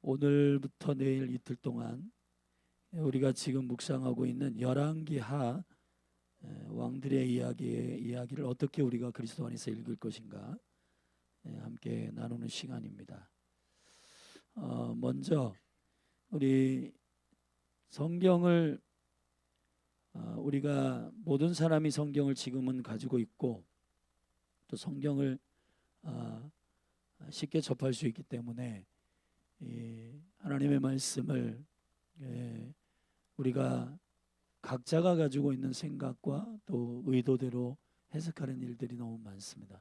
오늘부터 내일 이틀 동안 우리가 지금 묵상하고 있는 열왕기하 왕들의 이야기를 어떻게 우리가 그리스도 안에서 읽을 것인가 함께 나누는 시간입니다. 먼저 우리 성경을 우리가 모든 사람이 성경을 지금은 가지고 있고 또 성경을 쉽게 접할 수 있기 때문에 하나님의 말씀을 우리가 각자가 가지고 있는 생각과 또 의도대로 해석하는 일들이 너무 많습니다.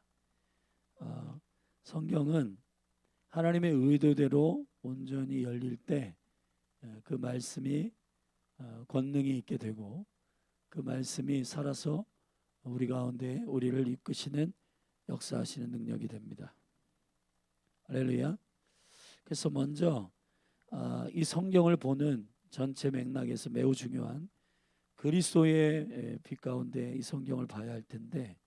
성경은 하나님의 의도대로 온전히 열릴 때 그 말씀이 권능이 있게 되고 그 말씀이 살아서 우리 가운데 우리를 이끄시는 역사하시는 능력이 됩니다. 할렐루야. 그래서 먼저 이 성경을 보는 전체 맥락에서 매우 중요한 그리스도의 빛 가운데 이 성경을 봐야 할 텐데,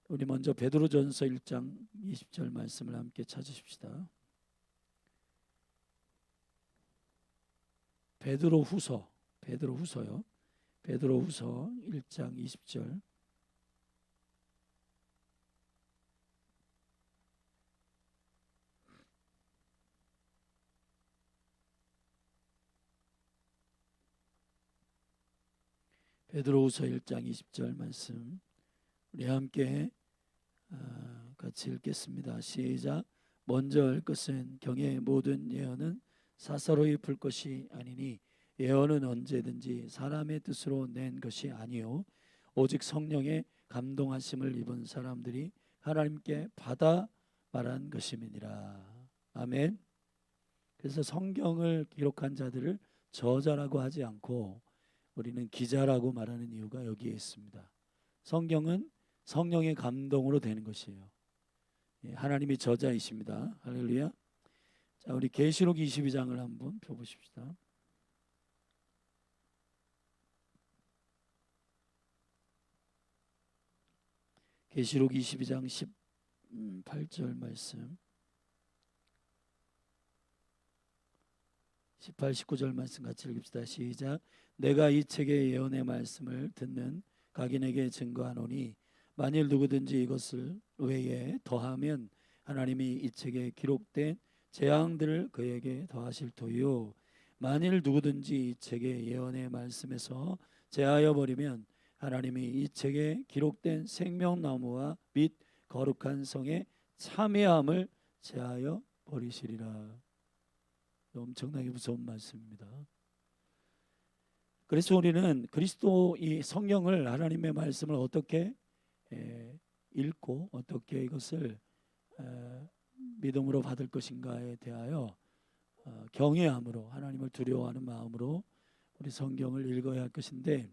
우리 먼저 베드로전서 1장 20절 말씀을 함께 찾으십시다. 베드로후서요. 베드로후서 1장 20절. 베드로후서 1장 20절 말씀 우리 함께 같이 읽겠습니다. 시작. 먼저 알 것은 경의 모든 예언은 사사로이 풀 것이 아니니 예언은 언제든지 사람의 뜻으로 낸 것이 아니요 오직 성령의 감동하심을 입은 사람들이 하나님께 받아 말한 것임이니라. 아멘. 그래서 성경을 기록한 자들을 저자라고 하지 않고 우리는 기자라고 말하는 이유가 여기에 있습니다. 성경은 성령의 감동으로 되는 것이에요. 하나님이 저자이십니다. 할렐루야. 자, 우리 계시록 22장을 한번 펴보십시다. 계시록 22장 18절 말씀, 18, 19절 말씀 같이 읽읍시다. 시작. 내가 이 책의 예언의 말씀을 듣는 각인에게 증거하노니 만일 누구든지 이것을 외에 더하면 하나님이 이 책에 기록된 재앙들을 그에게 더하실 터이요 만일 누구든지 이 책의 예언의 말씀에서 제하여 버리면 하나님이 이 책에 기록된 생명나무와 및 거룩한 성의 참회함을 제하여 버리시리라. 엄청나게 무서운 말씀입니다. 그래서 우리는 그리스도 이 성경을, 하나님의 말씀을 어떻게 읽고 어떻게 이것을 믿음으로 받을 것인가에 대하여 경외함으로, 하나님을 두려워하는 마음으로 우리 성경을 읽어야 할 것인데,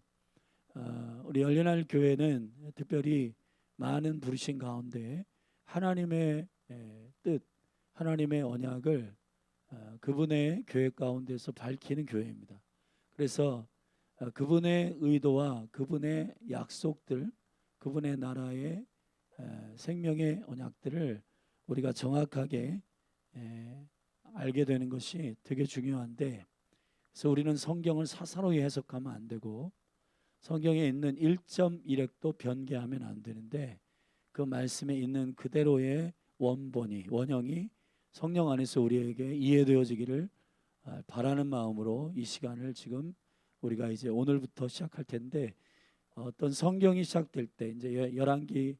우리 열린할 교회는 특별히 많은 부르신 가운데 하나님의 뜻, 하나님의 언약을 그분의 교회 가운데서 밝히는 교회입니다. 그래서 그분의 의도와 그분의 약속들, 그분의 나라의 생명의 언약들을 우리가 정확하게 알게 되는 것이 되게 중요한데, 그래서 우리는 성경을 사사로이 해석하면 안 되고 성경에 있는 1.1핵도 변개하면 안 되는데, 그 말씀에 있는 그대로의 원형이 성령 안에서 우리에게 이해되어지기를 바라는 마음으로 이 시간을 지금 우리가 이제 오늘부터 시작할 텐데, 어떤 성경이 시작될 때 이제 열왕기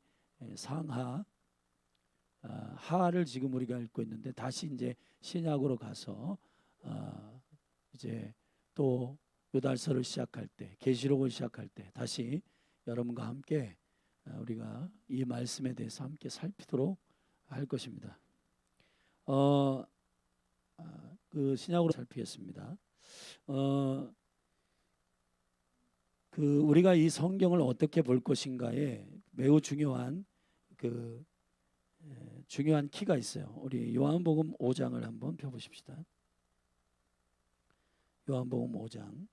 상하 하를 지금 우리가 읽고 있는데, 다시 이제 신약으로 가서 이제 또 요달서를 시작할 때, 계시록을 시작할 때 다시 여러분과 함께 우리가 이 말씀에 대해서 함께 살피도록 할 것입니다. 그 신약으로 살피겠습니다. 우리가 이 성경을 어떻게 볼 것인가에 매우 중요한 중요한 키가 있어요. 우리 요한복음 5장을 한번 펴보십시다. 요한복음 5장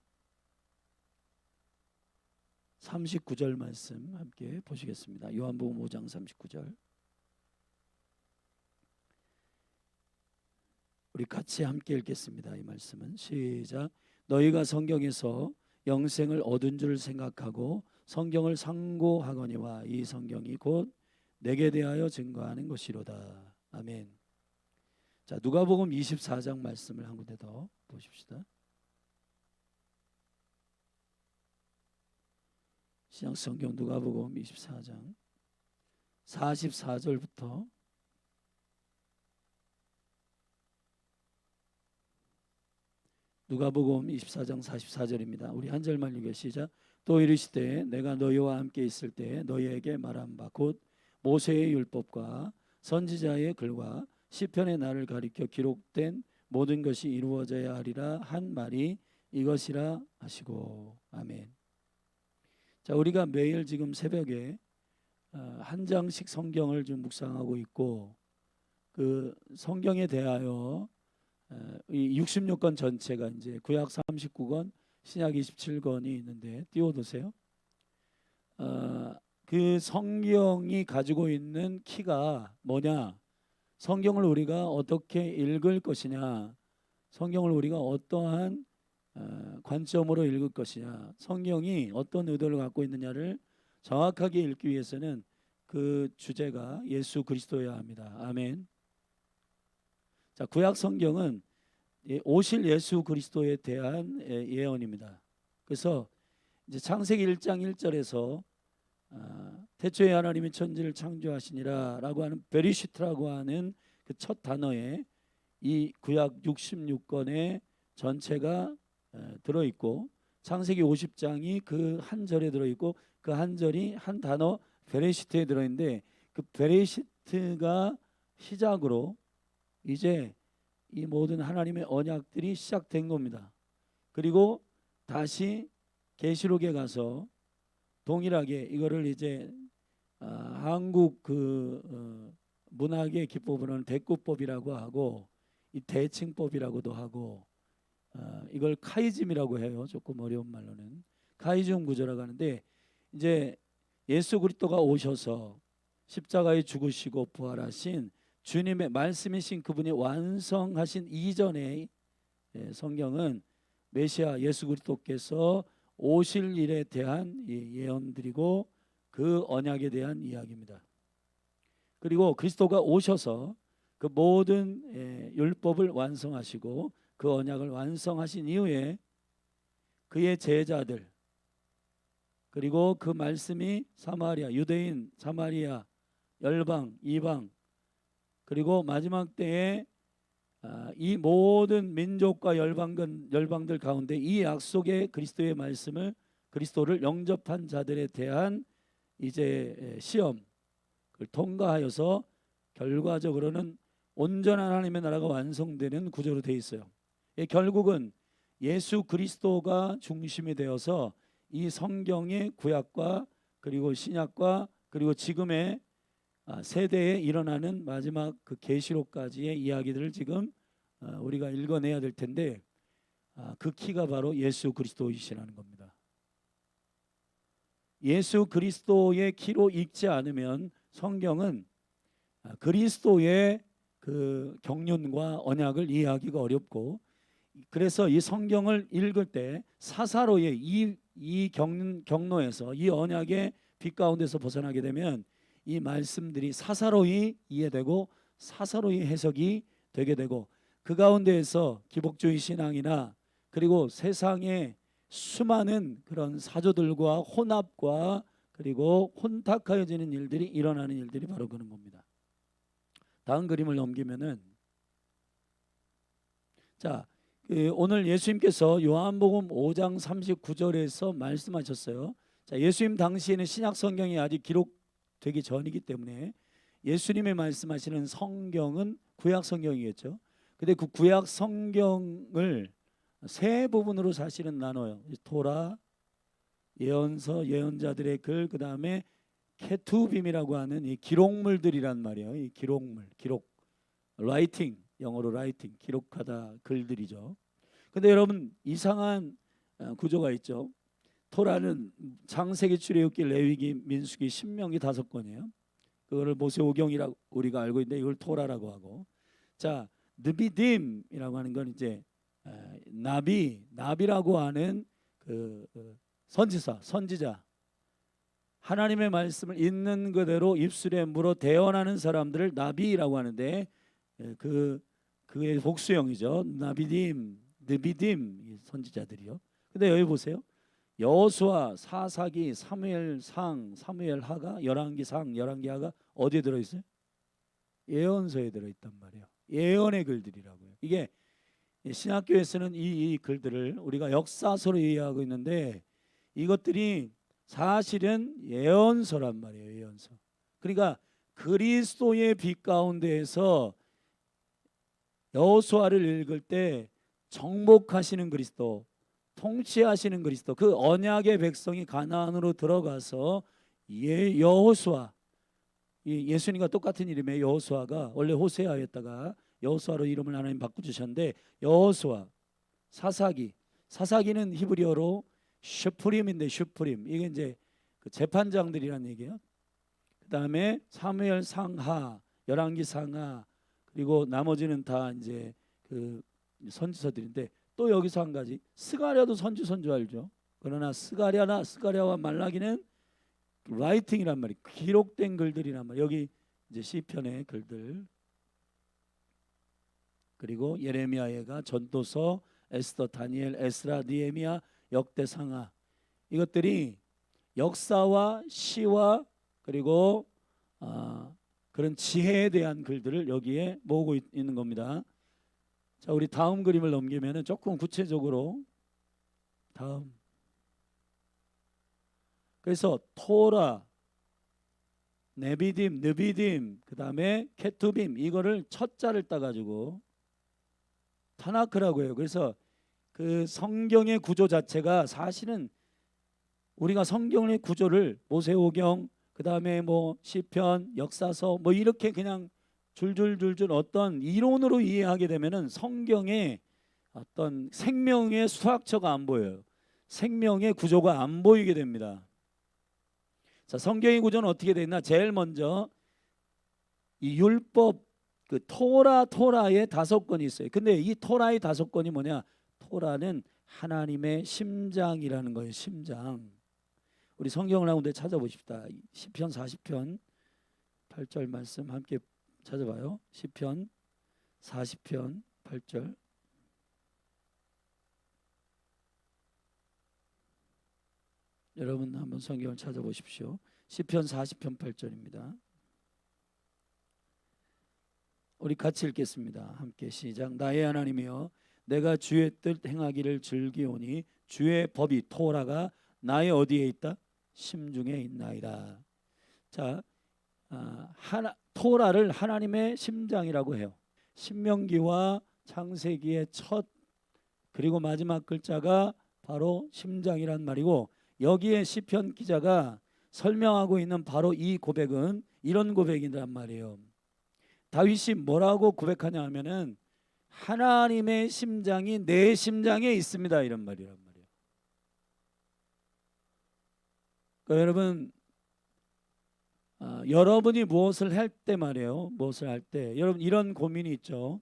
39절 말씀 함께 보시겠습니다. 요한복음 5장 39절. 우리 같이 함께 읽겠습니다. 이 말씀은 시작. 너희가 성경에서 영생을 얻은 줄 생각하고 성경을 상고하거니와 이 성경이 곧 내게 대하여 증거하는 것이로다. 아멘. 자, 누가복음 24장 말씀을 한 군데 더 보십시다. 신약성경 누가복음 24장 44절부터 누가복음 24장 44절입니다. 우리 한 절만 읽어 시작. 또 이르시되 내가 너희와 함께 있을 때 너희에게 말한 바 곧 모세의 율법과 선지자의 글과 시편의 날을 가리켜 기록된 모든 것이 이루어져야 하리라 한 말이 이것이라 하시고. 아멘. 자, 우리가 매일 지금 새벽에 한 장씩 성경을 좀 묵상하고 있고, 그 성경에 대하여 이 66권 전체가 이제 구약 39권, 신약 27권이 있는데 띄워두세요. 그 성경이 가지고 있는 키가 뭐냐? 성경을 우리가 어떻게 읽을 것이냐? 성경을 우리가 어떠한 관점으로 읽을 것이냐? 성경이 어떤 의도를 갖고 있느냐를 정확하게 읽기 위해서는 그 주제가 예수 그리스도여야 합니다. 아멘. 자, 구약 성경은 오실 예수 그리스도에 대한 예언입니다. 그래서 이제 창세기 1장 1절에서 태초에 하나님이 천지를 창조하시니라라고 하는 베리시트라고 하는 그 첫 단어에 이 구약 66권의 전체가 들어있고, 창세기 50장이 그 한 절에 들어있고, 그 한 절이 한 단어 베레시트에 들어있는데, 그 베레시트가 시작으로 이제 이 모든 하나님의 언약들이 시작된 겁니다. 그리고 다시 계시록에 가서 동일하게 이거를 이제 한국 문학의 기법으로는 대꾸법이라고 하고, 이 대칭법이라고도 하고, 이걸 카이즘이라고 해요. 조금 어려운 말로는 카이즘 구조라고 하는데, 이제 예수 그리스도가 오셔서 십자가에 죽으시고 부활하신 주님의 말씀이신 그분이 완성하신 이전의 성경은 메시아 예수 그리스도께서 오실 일에 대한 예언들이고 그 언약에 대한 이야기입니다. 그리고 그리스도가 오셔서 그 모든 율법을 완성하시고 그 언약을 완성하신 이후에 그의 제자들, 그리고 그 말씀이 사마리아, 유대인, 사마리아, 열방, 이방, 그리고 마지막 때에 이 모든 민족과 열방들 가운데 이 약속의 그리스도의 말씀을, 그리스도를 영접한 자들에 대한 이제 시험을 통과하여서 결과적으로는 온전한 하나님의 나라가 완성되는 구조로 되어 있어요. 결국은 예수 그리스도가 중심이 되어서 이 성경의 구약과 그리고 신약과 그리고 지금의 세대에 일어나는 마지막 그 계시록까지의 이야기들을 지금 우리가 읽어내야 될 텐데, 그 키가 바로 예수 그리스도이시라는 겁니다. 예수 그리스도의 키로 읽지 않으면 성경은 그리스도의 그 경륜과 언약을 이해하기가 어렵고, 그래서 이 성경을 읽을 때 사사로이의 이 경로에서, 이 언약의 빛 가운데서 벗어나게 되면 이 말씀들이 사사로이 이해되고 사사로이 해석이 되게 되고, 그 가운데에서 기복주의 신앙이나 그리고 세상의 수많은 그런 사조들과 혼합과 그리고 혼탁하여지는 일들이 일어나는 일들이 바로 그런 겁니다. 다음 그림을 넘기면은, 자, 오늘 예수님께서 요한복음 5장 39절에서 말씀하셨어요. 자, 예수님 당시에는 신약 성경이 아직 기록되기 전이기 때문에 예수님의 말씀하시는 성경은 구약 성경이겠죠. 근데 그 구약 성경을 세 부분으로 사실은 나눠요. 토라, 예언서, 예언자들의 글, 그 다음에 케투빔이라고 하는 이 기록물들이란 말이에요. 이 기록, 라이팅, 영어로 라이팅, 기록하다, 글들이죠. 근데 여러분, 이상한 구조가 있죠. 토라는 창세기, 출애굽기, 레위기, 민수기, 신명기 5권이에요. 그거를 모세오경이라고 우리가 알고 있는데 이걸 토라라고 하고, 자, 느비딤이라고 하는 건 이제 나비라고 하는 선지자, 하나님의 말씀을 있는 그대로 입술에 물어 대언하는 사람들을 나비라고 하는데, 그의 복수형이죠. 느비딤 선지자들이요. 근데 여기 보세요. 여호수아, 사사기, 사무엘상, 사무엘하가, 열왕기상, 열왕기하가 어디에 들어있어요? 예언서에 들어있단 말이에요. 예언의 글들이라고요. 이게 신학교에서는 이 글들을 우리가 역사서로 이해하고 있는데, 이것들이 사실은 예언서란 말이에요. 예언서. 그러니까 그리스도의 빛 가운데에서 여호수아를 읽을 때 정복하시는 그리스도, 통치하시는 그리스도, 그 언약의 백성이 가나안으로 들어가서 여호수아, 예수님과 똑같은 이름의 여호수아가 원래 호세아였다가 여호수아로 이름을 하나님 바꾸주셨는데, 여호수아, 사사기는 히브리어로 슈프림인데, 슈프림, 이게 이제 그 재판장들이란 얘기예요. 그 다음에 사무엘 상하, 열왕기 상하, 그리고 나머지는 다 이제 그 선지서들인데, 또 여기서 한 가지, 스가랴도 선주 알죠? 그러나 스가랴와 말라기는 라이팅이란 말이, 기록된 글들이란 말이. 여기 이제 시편의 글들, 그리고 예레미야가 전도서, 에스더, 다니엘, 에스라, 느헤미야, 역대상하, 이것들이 역사와 시와 그리고 그런 지혜에 대한 글들을 여기에 모으고 있는 겁니다. 자, 우리 다음 그림을 넘기면은 조금 구체적으로, 다음. 그래서 토라, 느비딤, 그 다음에 케투빔, 이거를 첫 자를 따가지고 타나크라고 해요. 그래서 그 성경의 구조 자체가 사실은 우리가 성경의 구조를 모세오경, 그 다음에 뭐 시편, 역사서 뭐 이렇게 그냥 줄줄줄줄 어떤 이론으로 이해하게 되면은 성경의 어떤 생명의 수학처가 안 보여요. 생명의 구조가 안 보이게 됩니다. 자, 성경의 구조는 어떻게 되어 있나? 제일 먼저 이 율법, 그 토라의 5권이 있어요. 근데 이 토라의 5권이 뭐냐? 토라는 하나님의 심장이라는 거예요. 심장. 우리 성경을 한번 찾아보십시다. 시편 40편 8절 말씀 함께 찾아봐요. 시편 40편 8절. 여러분 한번 성경을 찾아보십시오. 시편 40편 8절입니다. 우리 같이 읽겠습니다. 함께 시작. 나의 하나님이여, 내가 주의 뜻 행하기를 즐기오니 주의 법이, 토라가 나의 어디에 있다? 심중에 있나이다. 자, 토라를 하나님의 심장이라고 해요. 신명기와 창세기의 첫 그리고 마지막 글자가 바로 심장이란 말이고, 여기에 시편 기자가 설명하고 있는 바로 이 고백은 이런 고백이란 말이에요. 다윗이 뭐라고 고백하냐 하면은 하나님의 심장이 내 심장에 있습니다, 이런 말이란 말이에요. 그러니까 여러분, 여러분이 무엇을 할 때 말이에요. 무엇을 할 때 여러분 이런 고민이 있죠.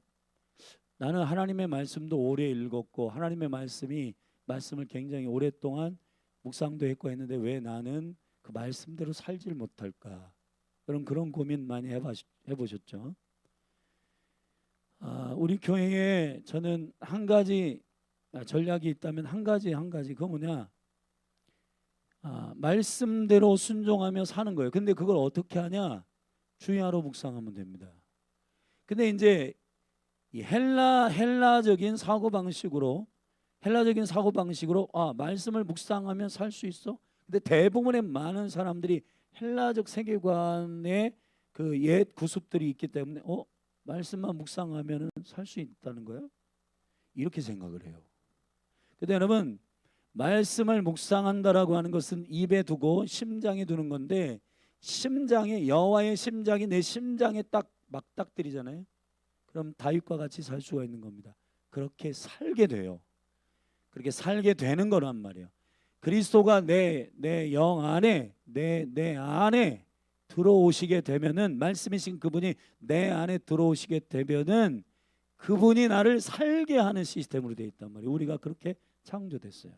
나는 하나님의 말씀도 오래 읽었고 하나님의 말씀을 굉장히 오랫동안 묵상도 했고 했는데 왜 나는 그 말씀대로 살질 못할까? 그런 고민 많이 해보셨죠? 우리 교회에 저는 한 가지 전략이 있다면 한 가지 그거 뭐냐? 말씀대로 순종하며 사는 거예요. 근데 그걸 어떻게 하냐? 주야로 묵상하면 됩니다. 근데 이제 이 헬라적인 사고방식으로 말씀을 묵상하면 살 수 있어? 근데 대부분의 많은 사람들이 헬라적 세계관의 그 옛 구습들이 있기 때문에 말씀만 묵상하면 살 수 있다는 거예요? 이렇게 생각을 해요. 근데 여러분, 말씀을 묵상한다라고 하는 것은 입에 두고 심장에 두는 건데, 심장에, 여호와의 심장이 내 심장에 딱 맞닥뜨리잖아요. 그럼 다윗과 같이 살 수가 있는 겁니다. 그렇게 살게 돼요. 그렇게 살게 되는 거란 말이에요. 그리스도가 내 영 안에, 내 안에 들어오시게 되면은, 말씀이신 그분이 내 안에 들어오시게 되면은 그분이 나를 살게 하는 시스템으로 되어 있단 말이에요. 우리가 그렇게 창조됐어요.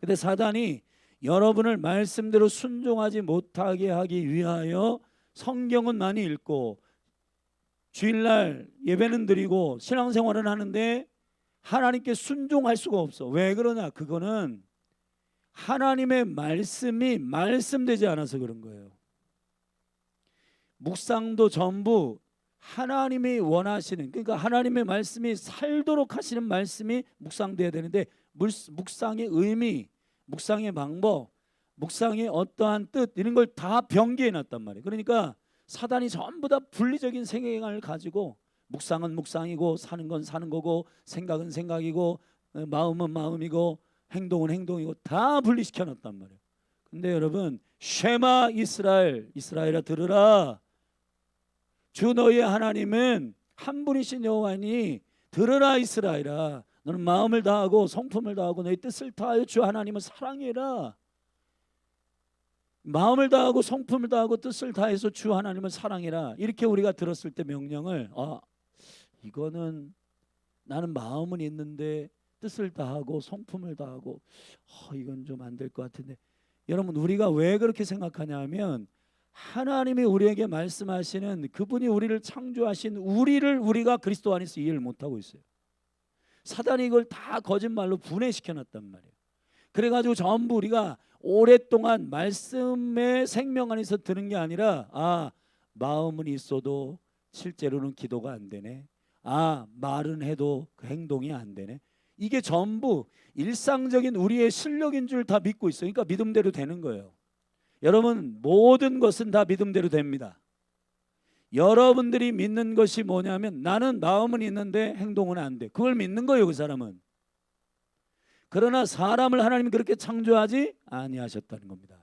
근데 사단이 여러분을 말씀대로 순종하지 못하게 하기 위하여 성경은 많이 읽고 주일날 예배는 드리고 신앙생활은 하는데 하나님께 순종할 수가 없어. 왜 그러냐? 그거는 하나님의 말씀이 말씀되지 않아서 그런 거예요. 묵상도 전부 하나님이 원하시는, 그러니까 하나님의 말씀이 살도록 하시는 말씀이 묵상돼야 되는데 묵상의 의미, 묵상의 방법, 묵상의 어떠한 뜻 이런 걸 다 변개해 놨단 말이에요. 그러니까 사단이 전부 다 분리적인 생각을 가지고 묵상은 묵상이고 사는 건 사는 거고 생각은 생각이고 마음은 마음이고 행동은 행동이고 다 분리시켜 놨단 말이에요. 근데 여러분, 쉐마 이스라엘, 이스라엘아 들으라, 주 너희의 하나님은 한 분이신 여호와니, 들으라 이스라엘아, 너는 마음을 다하고 성품을 다하고 너희 뜻을 다하여 주 하나님을 사랑해라. 마음을 다하고 성품을 다하고 뜻을 다해서 주 하나님을 사랑해라. 이렇게 우리가 들었을 때 명령을, 이거는 나는 마음은 있는데 뜻을 다하고 성품을 다하고 이건 좀 안 될 것 같은데, 여러분 우리가 왜 그렇게 생각하냐면 하나님이 우리에게 말씀하시는 그분이 우리를 창조하신 우리를 우리가 그리스도 안에서 이해를 못하고 있어요. 사단이 이걸 다 거짓말로 분해시켜놨단 말이에요. 그래가지고 전부 우리가 오랫동안 말씀의 생명 안에서 드는 게 아니라 마음은 있어도 실제로는 기도가 안 되네, 말은 해도 그 행동이 안 되네, 이게 전부 일상적인 우리의 실력인 줄 다 믿고 있어요. 그러니까 믿음대로 되는 거예요. 여러분, 모든 것은 다 믿음대로 됩니다. 여러분들이 믿는 것이 뭐냐면 나는 마음은 있는데 행동은 안 돼, 그걸 믿는 거예요, 그 사람은. 그러나 사람을 하나님이 그렇게 창조하지 아니하셨다는 겁니다.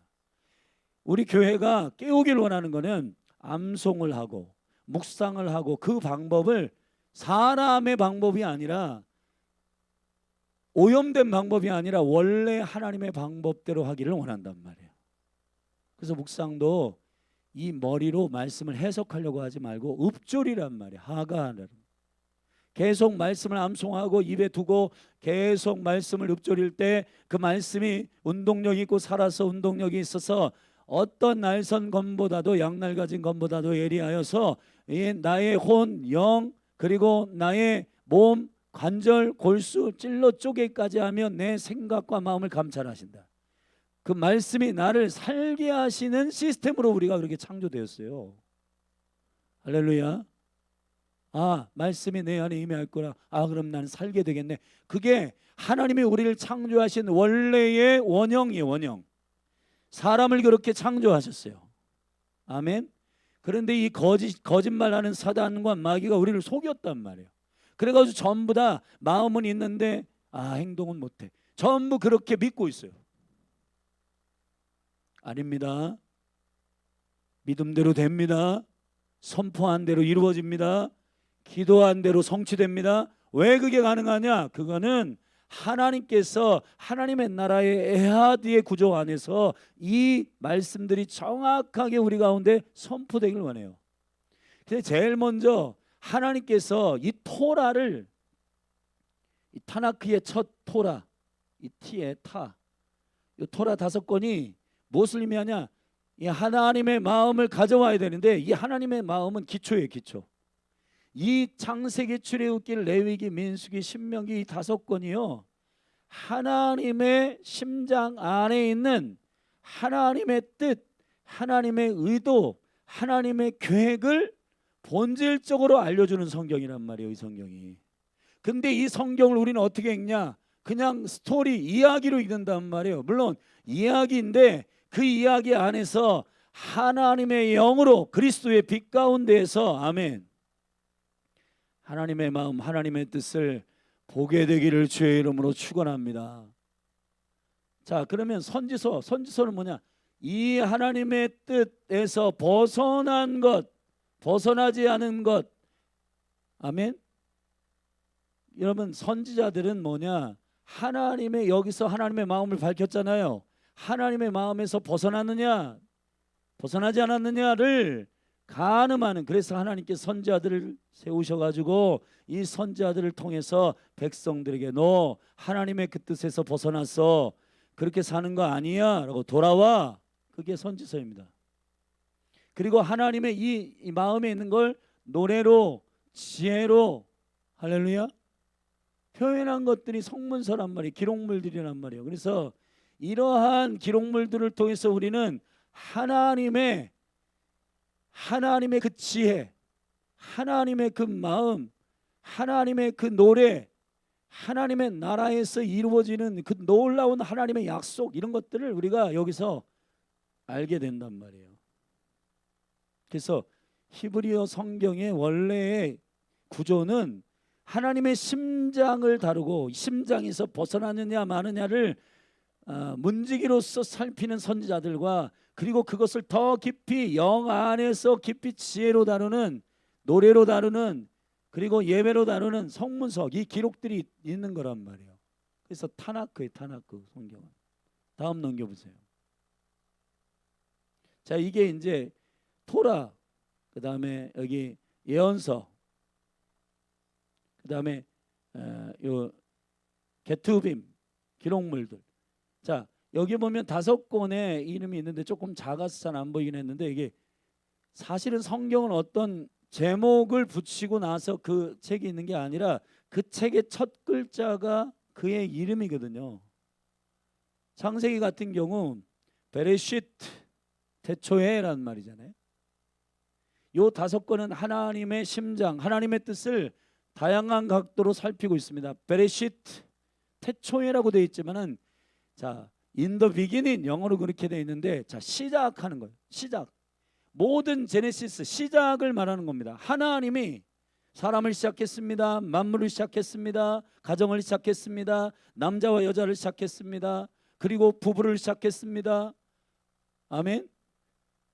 우리 교회가 깨우길 원하는 것은 암송을 하고 묵상을 하고 그 방법을 사람의 방법이 아니라 오염된 방법이 아니라 원래 하나님의 방법대로 하기를 원한단 말이에요. 그래서 묵상도 이 머리로 말씀을 해석하려고 하지 말고 읊조리란 말이에요. 하가하는, 계속 말씀을 암송하고 입에 두고 계속 말씀을 읊조릴 때 그 말씀이 운동력이 있고 살아서 운동력이 있어서 어떤 날선 검보다도 양날 가진 검보다도 예리하여서 나의 혼, 영, 그리고 나의 몸, 관절, 골수, 찔러 쪼개까지 하면 내 생각과 마음을 감찰하신다. 그 말씀이 나를 살게 하시는 시스템으로 우리가 그렇게 창조되었어요. 할렐루야. 말씀이 내 안에 임할 거라. 그럼 나는 살게 되겠네. 그게 하나님이 우리를 창조하신 원래의 원형이에요. 원형. 사람을 그렇게 창조하셨어요. 아멘. 그런데 이 거짓말하는 사단과 마귀가 우리를 속였단 말이에요. 그래가지고 전부 다 마음은 있는데 행동은 못해. 전부 그렇게 믿고 있어요. 아닙니다. 믿음대로 됩니다. 선포한 대로 이루어집니다. 기도한 대로 성취됩니다. 왜 그게 가능하냐? 그거는 하나님께서 하나님의 나라의 에하드의 구조 안에서 이 말씀들이 정확하게 우리 가운데 선포되길 원해요. 근데 제일 먼저 하나님께서 이 토라를, 이 타나크의 첫 토라, 이 티의 타, 이 토라 5권이 무엇을 의미하냐? 이 하나님의 마음을 가져와야 되는데 이 하나님의 마음은 기초예요. 기초. 이 창세기, 출애굽기, 레위기, 민수기, 신명기 이 5권이요, 하나님의 심장 안에 있는 하나님의 뜻, 하나님의 의도, 하나님의 계획을 본질적으로 알려주는 성경이란 말이에요. 이 성경이. 근데 이 성경을 우리는 어떻게 읽냐? 그냥 스토리, 이야기로 읽는단 말이에요. 물론 이야기인데 그 이야기 안에서 하나님의 영으로 그리스도의 빛 가운데에서, 아멘, 하나님의 마음, 하나님의 뜻을 보게 되기를 주의 이름으로 축원합니다. 자, 그러면 선지서는 뭐냐? 이 하나님의 뜻에서 벗어난 것, 벗어나지 않은 것. 아멘. 여러분, 선지자들은 뭐냐? 하나님의, 여기서 하나님의 마음을 밝혔잖아요. 하나님의 마음에서 벗어났느냐, 벗어나지 않았느냐를 간음하는, 그래서 하나님께 선지자들을 세우셔가지고 이 선지자들을 통해서 백성들에게 너 하나님의 그 뜻에서 벗어났어, 그렇게 사는 거 아니야 라고 돌아와. 그게 선지서입니다. 그리고 하나님의 이 마음에 있는 걸 노래로 지혜로 할렐루야 표현한 것들이 성문서란 말이에요. 기록물들이란 말이에요. 그래서 이러한 기록물들을 통해서 우리는 하나님의 그 지혜, 하나님의 그 마음, 하나님의 그 노래, 하나님의 나라에서 이루어지는 그 놀라운 하나님의 약속, 이런 것들을 우리가 여기서 알게 된단 말이에요. 그래서 히브리어 성경의 원래의 구조는 하나님의 심장을 다루고 심장에서 벗어나느냐 마느냐를 문지기로서 살피는 선지자들과, 그리고 그것을 더 깊이 영 안에서 깊이 지혜로 다루는, 노래로 다루는, 그리고 예배로 다루는 성문서, 이 기록들이 있는 거란 말이에요. 그래서 타나크의 타나크 성경은. 다음 넘겨보세요. 자, 이게 이제 토라, 그 다음에 여기 예언서, 그 다음에 요 게투빔 기록물들. 자, 여기 보면 5권의 이름이 있는데 조금 작아서 잘 안 보이긴 했는데, 이게 사실은 성경은 어떤 제목을 붙이고 나서 그 책이 있는 게 아니라 그 책의 첫 글자가 그의 이름이거든요. 창세기 같은 경우 베레시트, 태초에란 말이잖아요. 요 5권은 하나님의 심장, 하나님의 뜻을 다양한 각도로 살피고 있습니다. 베레시트, 태초에라고 되어 있지만은, 자, in the beginning, 영어로 그렇게 되어 있는데, 자, 시작하는 거예요. 시작. 모든 제네시스, 시작을 말하는 겁니다. 하나님이 사람을 시작했습니다. 만물을 시작했습니다. 가정을 시작했습니다. 남자와 여자를 시작했습니다. 그리고 부부를 시작했습니다. 아멘.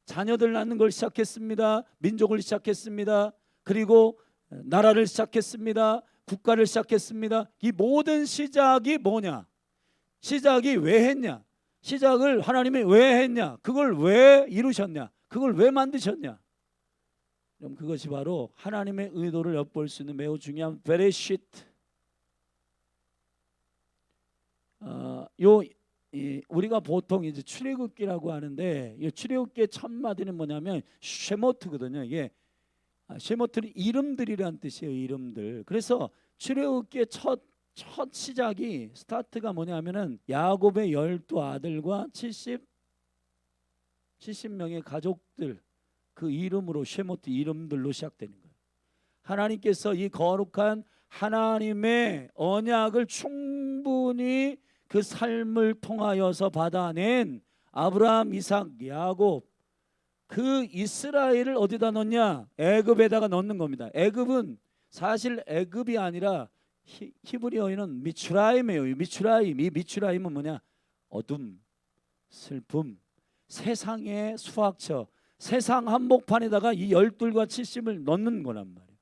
자녀들 낳는 걸 시작했습니다. 민족을 시작했습니다. 그리고 나라를 시작했습니다. 국가를 시작했습니다. 이 모든 시작이 뭐냐? 시작이 왜 했냐? 시작을 하나님이 왜 했냐? 그걸 왜 이루셨냐? 그걸 왜 만드셨냐? 그럼 그것이 바로 하나님의 의도를 엿볼 수 있는 매우 중요한 베레시트. 우리가 보통 이제 출애굽기라고 하는데, 이 출애굽기의 첫 마디는 뭐냐면 쉐모트거든요. 이게 쉐모트는 이름들이란 뜻이에요. 이름들. 그래서 출애굽기의 첫 시작이, 스타트가 뭐냐면은 야곱의 12아들과 70명의 가족들, 그 이름으로 쉐모트 이름들로 시작되는 거예요. 하나님께서 이 거룩한 하나님의 언약을 충분히 그 삶을 통하여서 받아낸 아브라함, 이삭, 야곱, 그 이스라엘을 어디다 넣냐? 애굽에다가 넣는 겁니다. 애굽은 사실 애굽이 아니라 히브리어에는 미추라임이에요. 미추라임. 이 미추라임은 뭐냐? 어둠, 슬픔, 세상의 수학처, 세상 한복판에다가 이 12과 70을 넣는 거란 말이에요.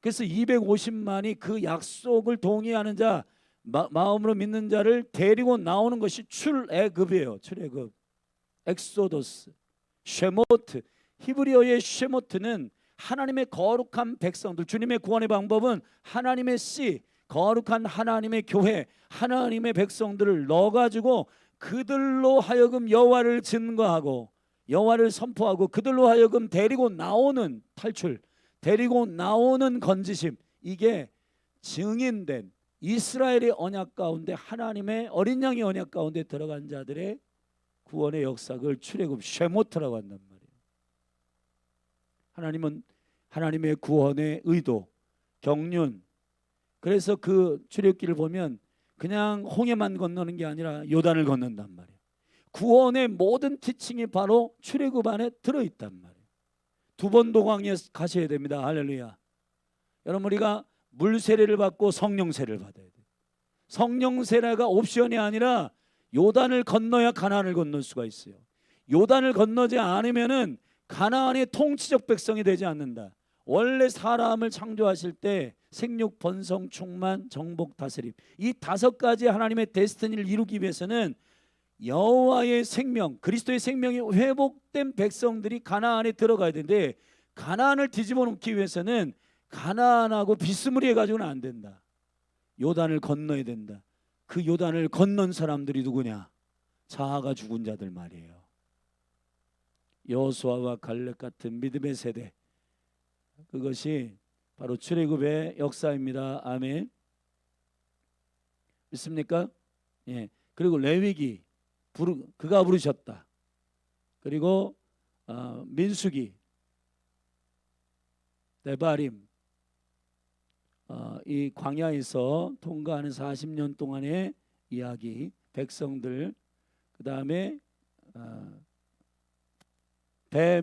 그래서 250만이 그 약속을 동의하는 자, 마음으로 믿는 자를 데리고 나오는 것이 출애굽이에요. 출애굽, 엑소더스, 쉐모트. 히브리어의 쉐모트는 하나님의 거룩한 백성들, 주님의 구원의 방법은 하나님의 씨, 거룩한 하나님의 교회, 하나님의 백성들을 넣어가지고 그들로 하여금 여호와를 증거하고 여호와를 선포하고 그들로 하여금 데리고 나오는 탈출, 데리고 나오는 건지심, 이게 증인된 이스라엘의 언약 가운데, 하나님의 어린 양의 언약 가운데 들어간 자들의 구원의 역사를 출애굽 쉐모트라고 한단 말이에요. 하나님은 하나님의 구원의 의도, 경륜. 그래서 그 출애굽기를 보면 그냥 홍해만 건너는 게 아니라 요단을 건넌단 말이에요. 구원의 모든 티칭이 바로 출애굽 안에 들어있단 말이에요. 2번 도광에 가셔야 됩니다. 할렐루야. 여러분, 우리가 물 세례를 받고 성령 세례를 받아야 돼요. 성령 세례가 옵션이 아니라 요단을 건너야 가나안을 건널 수가 있어요. 요단을 건너지 않으면은 가나안의 통치적 백성이 되지 않는다. 원래 사람을 창조하실 때 생육, 번성, 충만, 정복, 다스림, 이 5가지 하나님의 데스티니를 이루기 위해서는 여호와의 생명, 그리스도의 생명이 회복된 백성들이 가나안에 들어가야 되는데, 가나안을 뒤집어 놓기 위해서는 가나안하고 비스무리해 가지고는 안 된다. 요단을 건너야 된다. 그 요단을 건넌 사람들이 누구냐? 자아가 죽은 자들 말이에요. 여호수아와 갈렙 같은 믿음의 세대, 그것이 바로 출애굽의 역사입니다. 아멘. 믿습니까? 예. 그리고 레위기 그가 부르셨다. 그리고 민수기, 데바림, 이 광야에서 통과하는 40년 동안의 이야기, 백성들, 그 다음에 배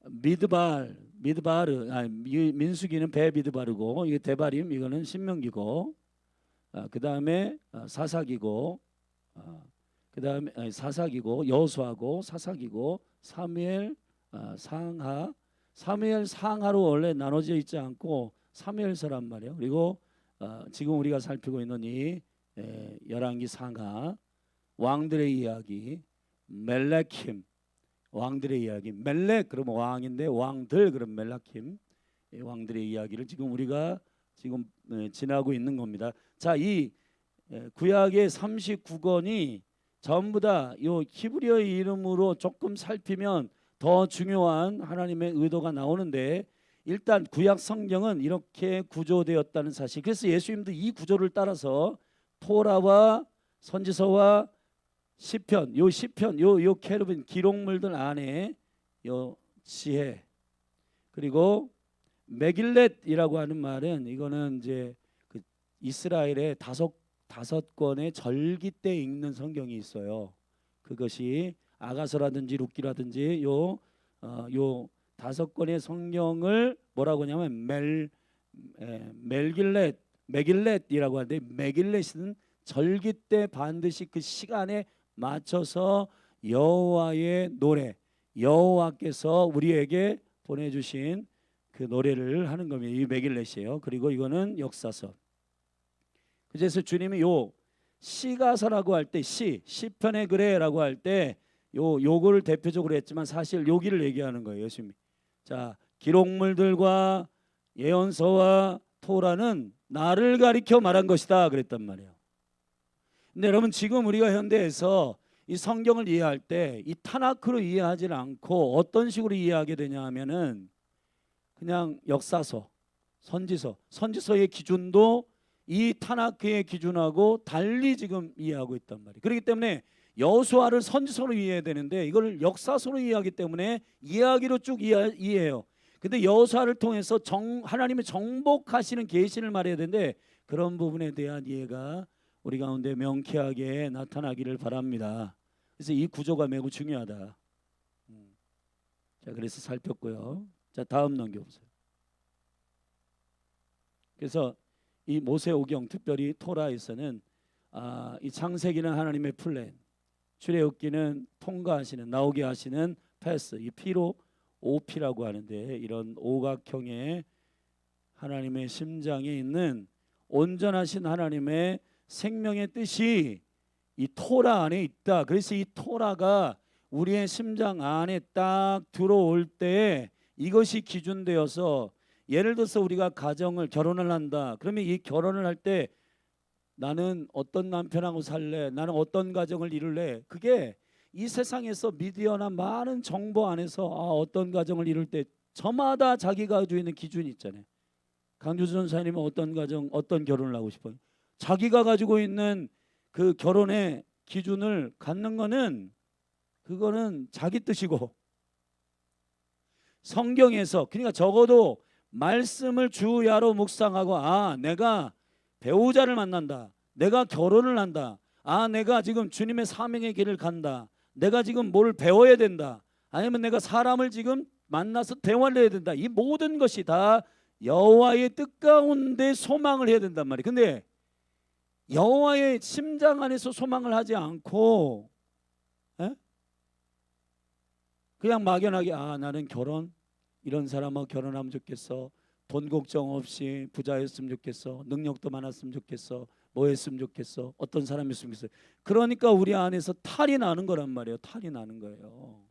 미드바르, 민수기는 배 미드바르고, 이게 데바림, 이거는 신명기고, 그 다음에 사사기고, 그 다음에 사사기고, 여호수아고, 사사기고, 사무엘 상하. 사무엘 상하로 원래 나눠져 있지 않고 사무엘서란 말이에요. 그리고 지금 우리가 살피고 있는 이 열왕기 상하, 왕들의 이야기, 멜레킴, 왕들의 이야기. 멜렉 그러면 왕인데, 왕들 그러면 멜라킴, 왕들의 이야기를 지금 우리가 지금 지나고 있는 겁니다. 자, 이 구약의 39권이 전부 다 이 히브리어의 이름으로 조금 살피면 더 중요한 하나님의 의도가 나오는데, 일단 구약 성경은 이렇게 구조되었다는 사실. 그래서 예수님도 이 구조를 따라서 토라와 선지서와 시편, 요 시편, 요 케르빈 기록물들 안에 요 지혜, 그리고 메길렛이라고 하는 말은, 이거는 이제 그 이스라엘의 다섯 권의 절기 때 읽는 성경이 있어요. 그것이 아가서라든지 룻기라든지 요 5권의 성경을 뭐라고 하냐면 메길렛이라고 하는데, 메길렛은 절기 때 반드시 그 시간에 맞춰서 여호와의 노래, 여호와께서 우리에게 보내주신 그 노래를 하는 겁니다. 이 메길렛이에요. 그리고 이거는 역사서. 그래서 주님이 요 시가서라고 할 때, 시편의 글에라고 할 때 요거를 대표적으로 했지만 사실 여기를 얘기하는 거예요, 예수님이. 자, 기록물들과 예언서와 토라는 나를 가리켜 말한 것이다 그랬단 말이에요. 근데 여러분, 지금 우리가 현대에서 이 성경을 이해할 때 이 타나크로 이해하지 않고 어떤 식으로 이해하게 되냐 하면은, 그냥 역사서, 선지서의 기준도 이 타나크의 기준하고 달리 지금 이해하고 있단 말이에요. 그렇기 때문에 여호수아를 선지서로 이해해야 되는데, 이걸 역사서로 이해하기 때문에 이야기로 쭉 이해해요. 근데 여호수아를 통해서 하나님의 정복하시는 계시를 말해야 되는데, 그런 부분에 대한 이해가 우리 가운데 명쾌하게 나타나기를 바랍니다. 그래서 이 구조가 매우 중요하다. 자, 그래서 살폈고요. 자, 다음 넘겨보세요. 그래서 이 모세오경, 특별히 토라에서는 이 창세기는 하나님의 플랜, 출애굽기는 통과하시는, 나오게 하시는 패스, 이 P로 OP라고 하는데, 이런 오각형의 하나님의 심장에 있는 온전하신 하나님의 생명의 뜻이 이 토라 안에 있다. 그래서 이 토라가 우리의 심장 안에 딱 들어올 때 이것이 기준되어서, 예를 들어서 우리가 결혼을 한다. 그러면 이 결혼을 할 때 나는 어떤 남편하고 살래, 나는 어떤 가정을 이룰래, 그게 이 세상에서 미디어나 많은 정보 안에서 어떤 가정을 이룰 때 저마다 자기가 가지고 있는 기준이 있잖아요. 강주수 전사님은 어떤 가정, 어떤 결혼을 하고 싶어요? 자기가 가지고 있는 그 결혼의 기준을 갖는 거는, 그거는 자기 뜻이고, 성경에서, 그러니까 적어도 말씀을 주야로 묵상하고, 내가 배우자를 만난다, 내가 결혼을 한다, 내가 지금 주님의 사명의 길을 간다, 내가 지금 뭘 배워야 된다, 아니면 내가 사람을 지금 만나서 대화를 해야 된다, 이 모든 것이 다 여호와의 뜻 가운데 소망을 해야 된단 말이에요. 근데 여호와의 심장 안에서 소망을 하지 않고 그냥 막연하게 나는 이런 사람하고 결혼하면 좋겠어, 돈 걱정 없이 부자였으면 좋겠어, 능력도 많았으면 좋겠어, 뭐 했으면 좋겠어? 어떤 사람이었으면 좋겠어? 그러니까 우리 안에서 탈이 나는 거란 말이에요. 탈이 나는 거예요.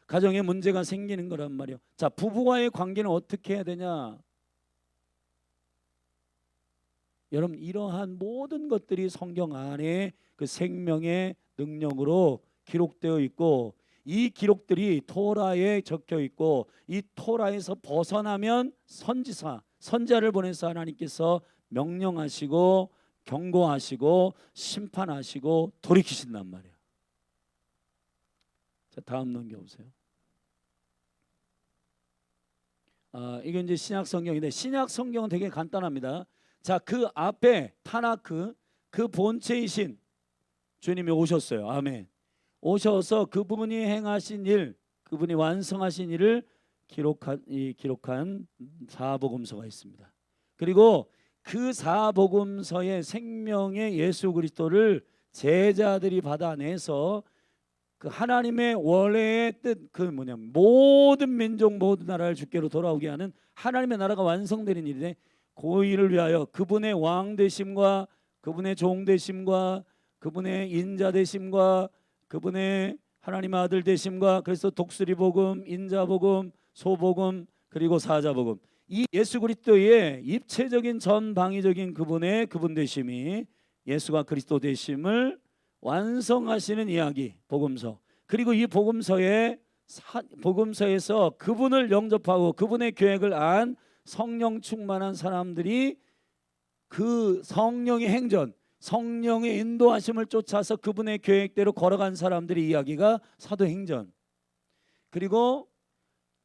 가정에 문제가 생기는 거란 말이에요. 자, 부부와의 관계는 어떻게 해야 되냐? 여러분, 이러한 모든 것들이 성경 안에 그 생명의 능력으로 기록되어 있고, 이 기록들이 토라에 적혀 있고, 이 토라에서 벗어나면 선지자를 보내서 하나님께서 명령하시고 경고하시고 심판하시고 돌이키신단 말이에요. 자, 다음 넘겨보세요. 이게 이제 신약 성경인데, 신약 성경은 되게 간단합니다. 자, 그 앞에 타나크, 그 본체이신 주님이 오셨어요. 아멘. 오셔서 그분이 행하신 일, 그분이 완성하신 일을 기록한 사복음서가 있습니다. 그리고 그 사복음서의 생명의 예수 그리스도를 제자들이 받아내서 그 하나님의 원래의 뜻, 그 뭐냐면 모든 민족 모든 나라를 주께로 돌아오게 하는 하나님의 나라가 완성되는 일인데, 그 일을 위하여 그분의 왕 되심과 그분의 종 되심과 그분의 인자 되심과 그분의 하나님의 아들 되심과, 그래서 독수리 복음, 인자 복음, 소복음, 그리고 사자 복음, 이 예수 그리스도의 입체적인 전방위적인 그분의 그분 되심이 예수가 그리스도 되심을 완성하시는 이야기 복음서. 그리고 이 복음서에서 그분을 영접하고 그분의 계획을 안 성령 충만한 사람들이 그 성령의 행전, 성령의 인도하심을 쫓아서 그분의 계획대로 걸어간 사람들의 이야기가 사도행전. 그리고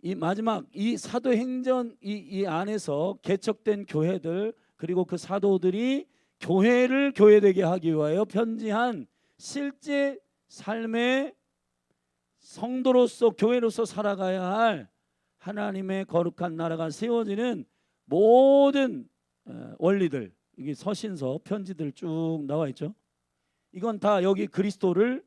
이 마지막 이 사도행전 이 안에서 개척된 교회들, 그리고 그 사도들이 교회를 교회되게 하기 위하여 편지한 실제 삶의 성도로서 교회로서 살아가야 할 하나님의 거룩한 나라가 세워지는 모든 원리들, 이게 서신서 편지들 쭉 나와 있죠. 이건 다 여기 그리스도를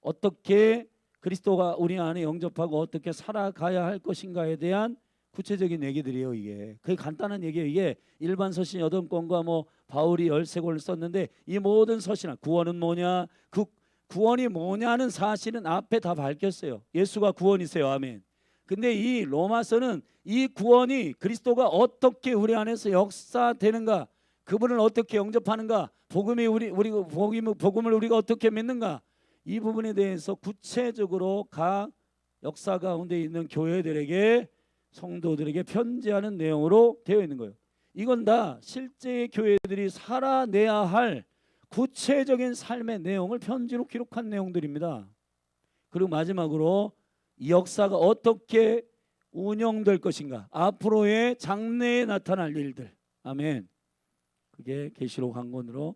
어떻게 그리스도가 우리 안에 영접하고 어떻게 살아가야 할 것인가에 대한 구체적인 얘기들이에요. 이게 그게 간단한 얘기예요. 이게 일반 서신 8권과 뭐 바울이 13권을 썼는데, 이 모든 서신, 구원은 뭐냐, 그 구원이 뭐냐는 사실은 앞에 다 밝혔어요. 예수가 구원이세요. 아멘. 근데 이 로마서는 이 구원이 그리스도가 어떻게 우리 안에서 역사되는가, 그분을 어떻게 영접하는가, 복음을 우리가 어떻게 믿는가, 이 부분에 대해서 구체적으로 각 역사 가운데 있는 교회들에게, 성도들에게 편지하는 내용으로 되어 있는 거예요. 이건 다 실제 교회들이 살아내야 할 구체적인 삶의 내용을 편지로 기록한 내용들입니다. 그리고 마지막으로 이 역사가 어떻게 운영될 것인가, 앞으로의 장래에 나타날 일들. 아멘. 그게 계시록 한 권으로,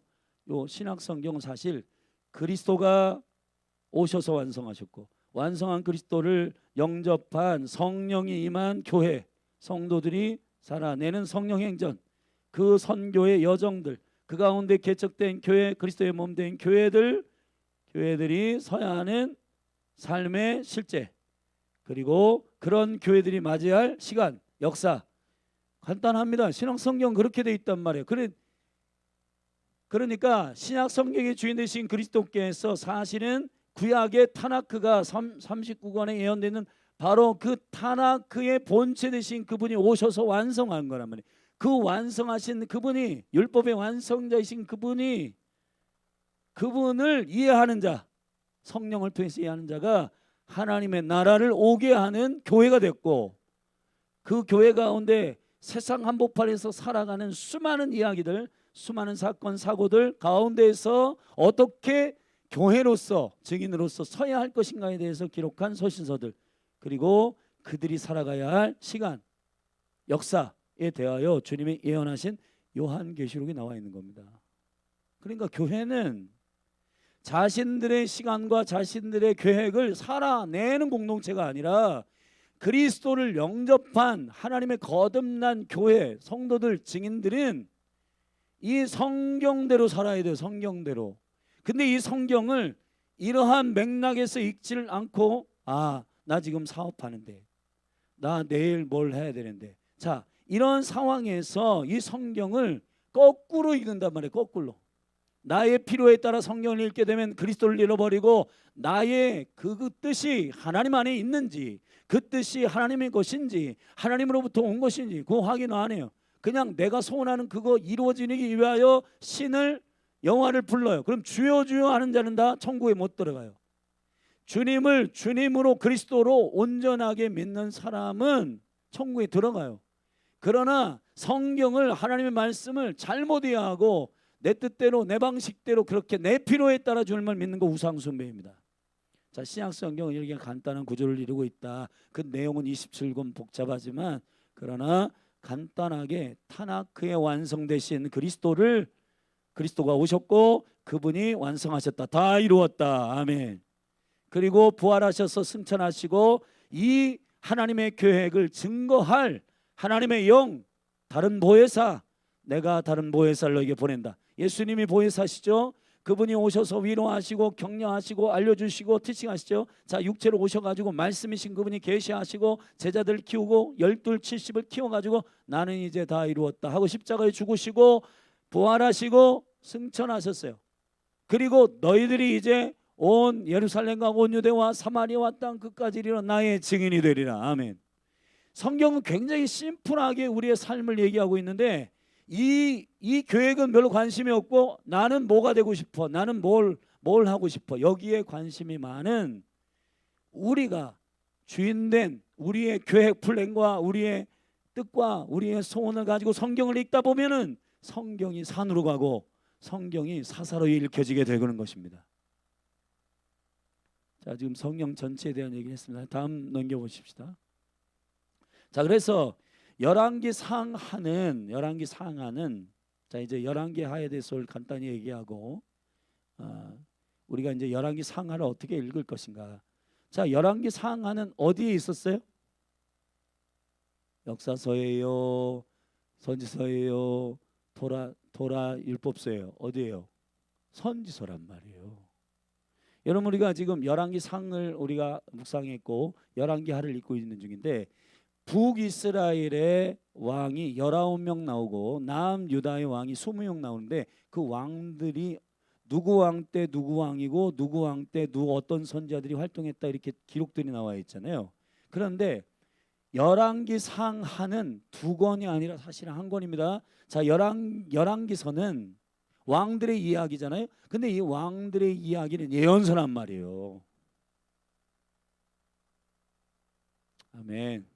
요 신약 성경은 사실 그리스도가 오셔서 완성하셨고, 완성한 그리스도를 영접한 성령이 임한 교회, 성도들이 살아내는 성령 행전, 그 선교의 여정들, 그 가운데 개척된 교회, 그리스도의 몸 된 교회들이 서야 하는 삶의 실제, 그리고 그런 교회들이 맞이할 시간, 역사. 간단합니다. 신약 성경 그렇게 돼 있단 말이에요. 그러니까 신약 성경의 주인 되신 그리스도께서 사실은 구약의 타나크가 39권에 예언되는 바로 그 타나크의 본체 되신 그분이 오셔서 완성한 거란 말이에요. 그 완성하신 그분이, 율법의 완성자이신 그분이, 그분을 이해하는 자, 성령을 통해서 이해하는 자가 하나님의 나라를 오게 하는 교회가 됐고, 그 교회 가운데 세상 한복판에서 살아가는 수많은 이야기들, 수많은 사건 사고들 가운데에서 어떻게 교회로서, 증인으로서 서야 할 것인가에 대해서 기록한 서신서들, 그리고 그들이 살아가야 할 시간, 역사에 대하여 주님이 예언하신 요한계시록이 나와 있는 겁니다. 그러니까 교회는 자신들의 시간과 자신들의 계획을 살아내는 공동체가 아니라 그리스도를 영접한 하나님의 거듭난 교회, 성도들, 증인들은 이 성경대로 살아야 돼요. 성경대로. 근데 이 성경을 이러한 맥락에서 읽지를 않고, 나 지금 사업하는데, 나 내일 뭘 해야 되는데, 자, 이런 상황에서 이 성경을 거꾸로 읽는단 말이에요. 거꾸로. 나의 필요에 따라 성경을 읽게 되면 그리스도를 잃어버리고 나의 그 뜻이 하나님 안에 있는지, 그 뜻이 하나님의 것인지 하나님으로부터 온 것인지 그거 확인 안 해요. 그냥 내가 소원하는 그거 이루어지기 위하여 신을 영화를 불러요. 그럼 주여 주여 하는 자는 다 천국에 못 들어가요. 주님을 주님으로 그리스도로 온전하게 믿는 사람은 천국에 들어가요. 그러나 성경을, 하나님의 말씀을 잘못 이해하고 내 뜻대로 내 방식대로 그렇게 내 필요에 따라 주님을 믿는 거 우상숭배입니다. 자, 신약 성경은 이렇게 간단한 구조를 이루고 있다. 그 내용은 27권 복잡하지만 그러나 간단하게 타나크에 완성되신 그리스도가 오셨고 그분이 완성하셨다. 다 이루었다. 아멘. 그리고 부활하셔서 승천하시고 이 하나님의 계획을 증거할 하나님의 영, 다른 보혜사, 내가 다른 보혜사를 너에게 보낸다. 예수님이 보혜사시죠. 그분이 오셔서 위로하시고 격려하시고 알려주시고 티칭하시죠. 자, 육체로 오셔가지고 말씀이신 그분이 계시하시고 제자들 키우고 12, 70을 키워가지고 나는 이제 다 이루었다 하고 십자가에 죽으시고 부활하시고 승천하셨어요. 그리고 너희들이 이제 온 예루살렘과 온 유대와 사마리아와 땅 끝까지 이르러 나의 증인이 되리라. 아멘. 성경은 굉장히 심플하게 우리의 삶을 얘기하고 있는데 이 계획은 별로 관심이 없고 나는 뭐가 되고 싶어, 나는 뭘 하고 싶어, 여기에 관심이 많은 우리가 주인된 우리의 계획 플랜과 우리의 뜻과 우리의 소원을 가지고 성경을 읽다 보면은 성경이 산으로 가고 성경이 사사로 읽혀지게 되는 것입니다. 자, 지금 성경 전체에 대한 얘기를 했습니다. 다음 넘겨보십시다. 자, 그래서 열왕기 상하는 자, 이제 열왕기 하에 대해서 간단히 얘기하고 우리가 이제 열왕기 상하를 어떻게 읽을 것인가. 자, 열왕기 상하는 어디에 있었어요? 역사서예요, 선지서예요, 도라 율법서예요? 어디예요? 선지서란 말이에요. 여러분, 우리가 지금 열왕기 상을 우리가 묵상했고 열왕기 하를 읽고 있는 중인데 북이스라엘의 왕이 19명 나오고 남유다의 왕이 20명 나오는데 그 왕들이 누구 왕 때 누구 왕이고 누구 왕 때 누구 어떤 선지자들이 활동했다 이렇게 기록들이 나와 있잖아요. 그런데 열왕기 상하는 두 권이 아니라 사실은 한 권입니다. 자, 열왕기서는 왕들의 이야기잖아요. 근데 이 왕들의 이야기는 예언서란 말이에요. 아멘.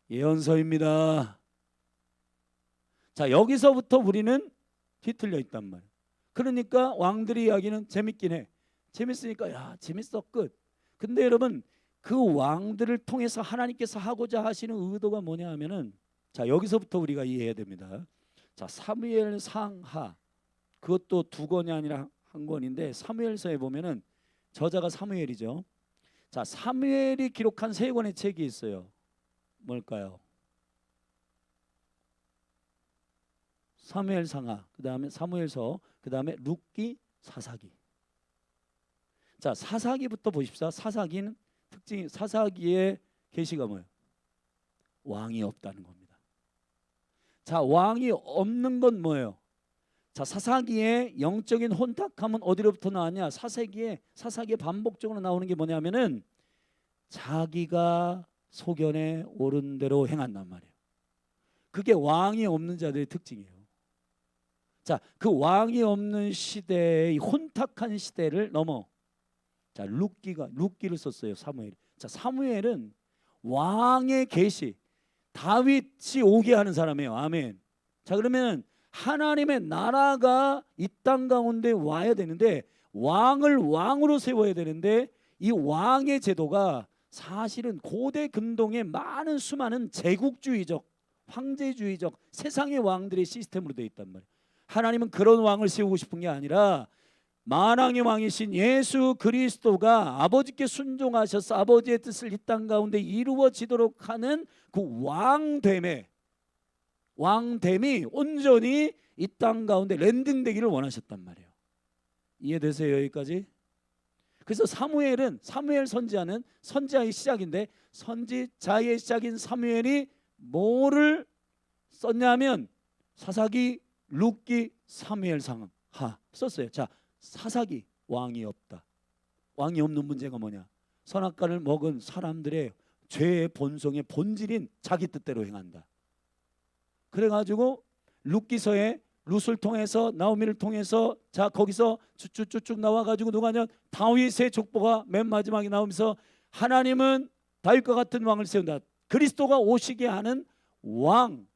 예언서입니다. 자, 여기서부터 우리는 뒤틀려 있단 말이에요. 그러니까 왕들의 이야기는 재밌긴 해. 재밌으니까 야, 재밌어 끝. 근데 여러분, 그 왕들을 통해서 하나님께서 하고자 하시는 의도가 뭐냐 하면은, 자, 여기서부터 우리가 이해해야 됩니다. 자, 사무엘 상하, 그것도 두 권이 아니라 한 권인데 사무엘서에 보면은 저자가 사무엘이죠. 자, 사무엘이 기록한 세 권의 책이 있어요. 뭘까요? 사무엘 상하, 그 다음에 사무엘서, 그 다음에 룻기, 사사기. 자, 사사기부터 보십시오. 사사기는 특징이, 사사기의 계시가 뭐예요? 왕이 없다는 겁니다. 자, 왕이 없는 건 뭐예요? 자, 사사기의 영적인 혼탁함은 어디로부터 나왔냐? 사사기에 반복적으로 나오는 게 뭐냐면은 자기가 소견에 옳은 대로 행한단 말이에요. 그게 왕이 없는 자들의 특징이에요. 자, 그 왕이 없는 시대의 혼탁한 시대를 넘어, 자, 룻기를 썼어요, 사무엘. 자, 사무엘은 왕의 계시, 다윗이 오게 하는 사람이에요. 아멘. 자, 그러면 하나님의 나라가 이 땅 가운데 와야 되는데 왕을 왕으로 세워야 되는데 이 왕의 제도가 사실은 고대 근동의 많은 수많은 제국주의적, 황제주의적 세상의 왕들의 시스템으로 되어 있단 말이에요. 하나님은 그런 왕을 세우고 싶은 게 아니라 만왕의 왕이신 예수 그리스도가 아버지께 순종하셔서 아버지의 뜻을 이 땅 가운데 이루어지도록 하는 그 왕됨이 온전히 이 땅 가운데 랜딩되기를 원하셨단 말이에요. 이해되세요? 여기까지? 그래서 사무엘 선지자는 선지자의 시작인데 선지자의 시작인 사무엘이 뭐를 썼냐면 사사기, 룻기, 사무엘상 썼어요. 자, 사사기 왕이 없다. 왕이 없는 문제가 뭐냐? 선악과를 먹은 사람들의 죄의 본성의 본질인 자기 뜻대로 행한다. 그래가지고 룻기서에 룻을 통해서 나오미를 통해서 자 거기서 쭉쭉쭉 나와가지고 누가냐? 다윗의 족보가 맨 마지막에 나오면서 하나님은 다윗과 같은 왕을 세운다. 그리스도가 오시게 하는 왕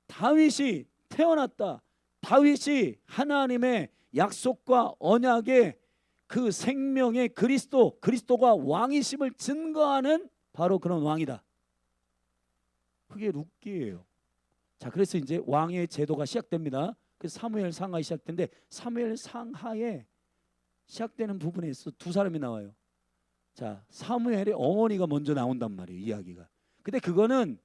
다윗이 태어났다. 다윗이 하나님의 약속과 언약의 그 생명의 그리스도가 왕이심을 증거하는 바로 그런 왕이다. 그게 룻기예요. 자, 그래서 이제 왕의 제도가 시작됩니다. 그 사무엘 상하 시작되는데 사무엘 상하에 시작되는 부분에서 두 사람이 나와요. 자, 사무엘의 어머니가 먼저 나온단 말이에요. 이야기가. 근데 그거는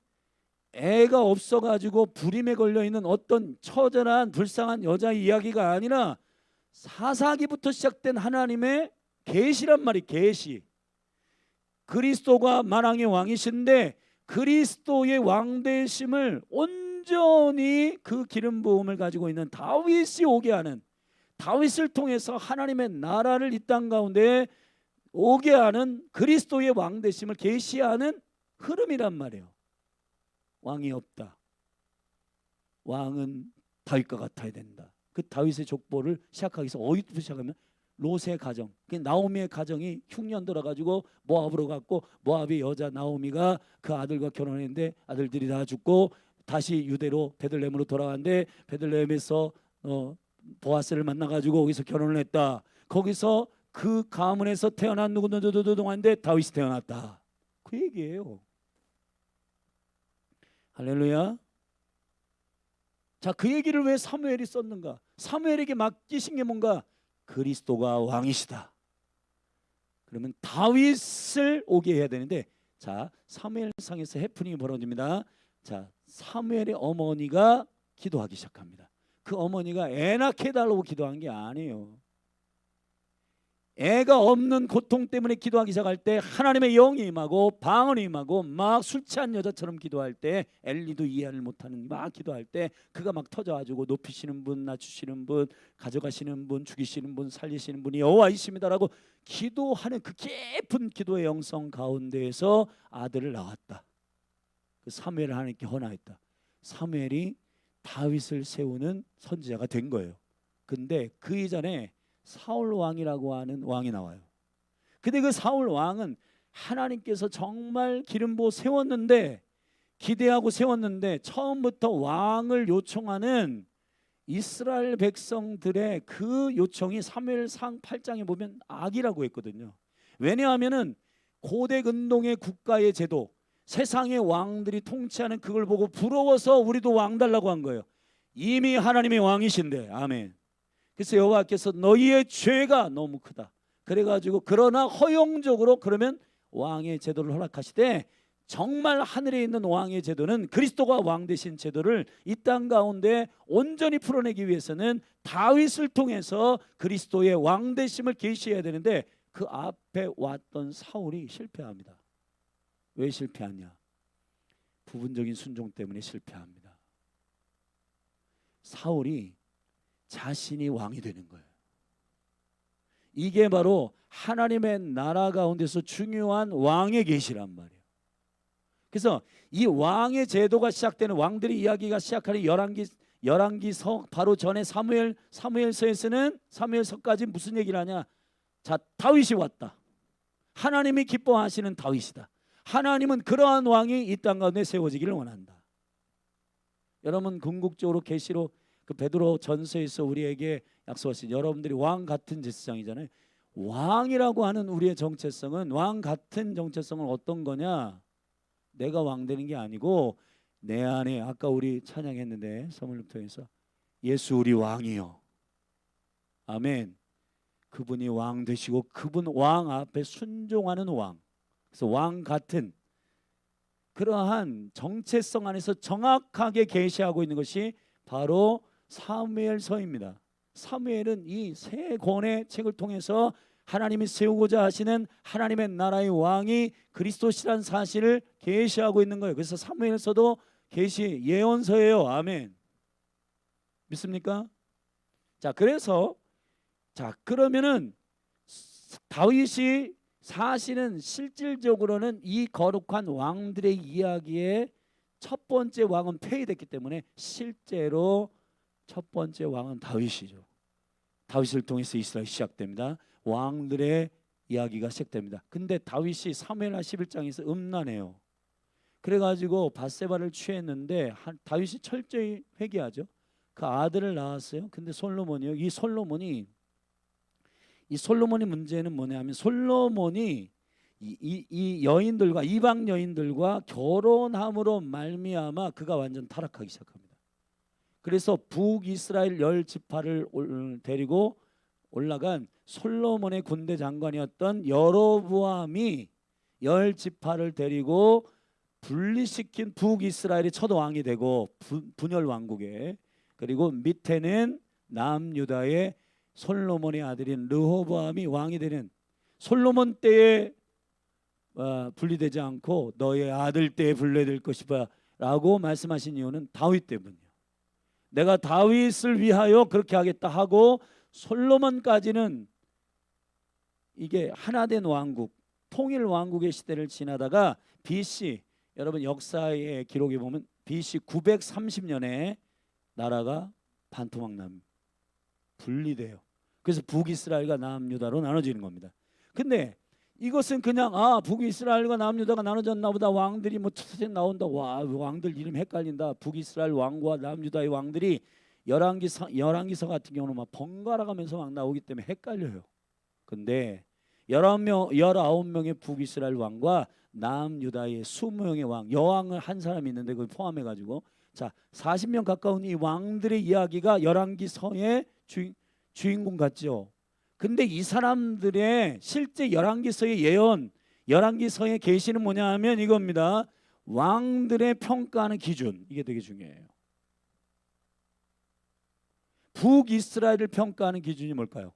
애가 없어가지고 불임에 걸려있는 어떤 처절한 불쌍한 여자 이야기가 아니라 사사기부터 시작된 하나님의 계시란 말이 계시. 그리스도가 만왕의 왕이신데 그리스도의 왕되심을 온전히 그 기름 부음을 가지고 있는 다윗이 오게 하는, 다윗을 통해서 하나님의 나라를 이 땅 가운데 오게 하는 그리스도의 왕되심을 계시하는 흐름이란 말이에요. 왕이 없다. 왕은 다윗과 같아야 된다. 그 다윗의 족보를 시작하기 위해서 어디부터 시작하면 롯의 가정, 나오미의 가정이 흉년 들어가지고 모압으로 갔고 모압의 여자 나오미가 그 아들과 결혼했는데 아들들이 다 죽고 다시 유대로 베들레헴으로 돌아왔는데 베들레헴에서 보아스를 만나가지고 거기서 결혼을 했다. 거기서 그 가문에서 태어난 누구누구누구 동안인데 다윗이 태어났다. 그 얘기예요. 할렐루야. 자, 그 얘기를 왜 사무엘이 썼는가? 사무엘에게 맡기신 게 뭔가? 그리스도가 왕이시다. 그러면 다윗을 오게 해야 되는데, 자, 사무엘상에서 해프닝이 벌어집니다. 자, 사무엘의 어머니가 기도하기 시작합니다. 그 어머니가 애 낳게 해달라고 기도한 게 아니에요. 애가 없는 고통 때문에 기도하기 시작할 때 하나님의 영이 임하고 방언이 임하고 막 술 취한 여자처럼 기도할 때 엘리도 이해를 못하는 막 기도할 때 그가 막 터져가지고 높이시는 분, 낮추시는 분, 가져가시는 분, 죽이시는 분, 살리시는 분이 여호와이십니다라고 기도하는 그 깊은 기도의 영성 가운데에서 아들을 낳았다. 그 사무엘을 하나님께 헌화했다. 사무엘이 다윗을 세우는 선지자가 된 거예요. 근데 그 이전에 사울 왕이라고 하는 왕이 나와요. 근데 그 사울 왕은 하나님께서 정말 기름 부어 세웠는데, 기대하고 세웠는데 처음부터 왕을 요청하는 이스라엘 백성들의 그 요청이 사무엘상 8장에 보면 악이라고 했거든요. 왜냐하면은 고대 근동의 국가의 제도, 세상의 왕들이 통치하는 그걸 보고 부러워서 우리도 왕 달라고 한 거예요. 이미 하나님이 왕이신데. 아멘. 그래서 여호와께서 너희의 죄가 너무 크다. 그래가지고 그러나 허용적으로 그러면 왕의 제도를 허락하시되, 정말 하늘에 있는 왕의 제도는 그리스도가 왕 되신 제도를 이 땅 가운데 온전히 풀어내기 위해서는 다윗을 통해서 그리스도의 왕 되심을 계시해야 되는데 그 앞에 왔던 사울이 실패합니다. 왜 실패하냐? 부분적인 순종 때문에 실패합니다. 사울이 자신이 왕이 되는 거예요. 이게 바로 하나님의 나라 가운데서 중요한 왕의 계시란 말이에요. 그래서 이 왕의 제도가 시작되는, 왕들의 이야기가 시작하는 열왕기서 바로 전에 사무엘서에서는, 사무엘서까지 무슨 얘기를 하냐? 자, 다윗이 왔다. 하나님이 기뻐하시는 다윗이다. 하나님은 그러한 왕이 이 땅 가운데 세워지기를 원한다. 여러분, 궁극적으로 계시로 그 베드로 전서에서 우리에게 약속하신, 여러분들이 왕 같은 제사장이잖아요. 왕이라고 하는 우리의 정체성은, 왕 같은 정체성은 어떤 거냐? 내가 왕 되는 게 아니고 내 안에, 아까 우리 찬양했는데 선물을 통해서 예수 우리 왕이요. 아멘. 그분이 왕 되시고 그분 왕 앞에 순종하는 왕. 그래서 왕 같은 그러한 정체성 안에서 정확하게 계시하고 있는 것이 바로 사무엘서입니다. 사무엘은 이 세 권의 책을 통해서 하나님이 세우고자 하시는 하나님의 나라의 왕이 그리스도시라는 사실을 계시하고 있는 거예요. 그래서 사무엘서도 계시 예언서예요. 아멘. 믿습니까? 자, 그래서 자, 그러면은 다윗이 사실은 실질적으로는 이 거룩한 왕들의 이야기에 첫 번째 왕은 폐위됐기 때문에 실제로 첫 번째 왕은 다윗이죠. 다윗을 통해서 이스라엘이 시작됩니다. 왕들의 이야기가 시작됩니다. 근데 다윗이 사무엘하 11장에서 음란해요. 그래가지고 밧세바를 취했는데 다윗이 철저히 회개하죠. 그 아들을 낳았어요. 근데 솔로몬이요. 이 솔로몬의 문제는 뭐냐면 솔로몬이 이 여인들과 이방 여인들과 결혼함으로 말미암아 그가 완전 타락하기 시작합니다. 그래서 북이스라엘 10지파를 데리고 올라간 솔로몬의 군대 장관이었던 여로보암이 10지파를 데리고 분리시킨 북이스라엘의 첫 왕이 되고 분열 왕국에, 그리고 밑에는 남유다의 솔로몬의 아들인 르호보암이 왕이 되는, 솔로몬 때에 분리되지 않고 너의 아들 때에 분리될 것이다 라고 말씀하신 이유는 다윗 때문이에요. 내가 다윗을 위하여 그렇게 하겠다 하고 솔로몬까지는 이게 하나된 왕국, 통일 왕국의 시대를 지나다가 BC, 여러분 역사의 기록에 보면 BC 930년에 나라가 반토막납니다. 분리돼요. 그래서 북이스라엘과 남유다로 나눠지는 겁니다. 근데 이것은 그냥 북이스라엘과 남유다가 나눠졌나 보다, 왕들이 뭐 투세 나온다, 와 왕들 이름 헷갈린다, 북이스라엘 왕과 남유다의 왕들이 열왕기서 같은 경우는 막 번갈아 가면서 막 나오기 때문에 헷갈려요. 근데 19명의 북이스라엘 왕과 남유다의 20명의 왕, 여왕을 한 사람이 있는데 그걸 포함해 가지고 자 40명 가까운 이 왕들의 이야기가 열왕기서의 주인공 같죠. 근데 이 사람들의 실제 열왕기서의 예언, 열왕기서의 계시는 뭐냐 하면 이겁니다. 왕들의 평가하는 기준, 이게 되게 중요해요. 북이스라엘을 평가하는 기준이 뭘까요?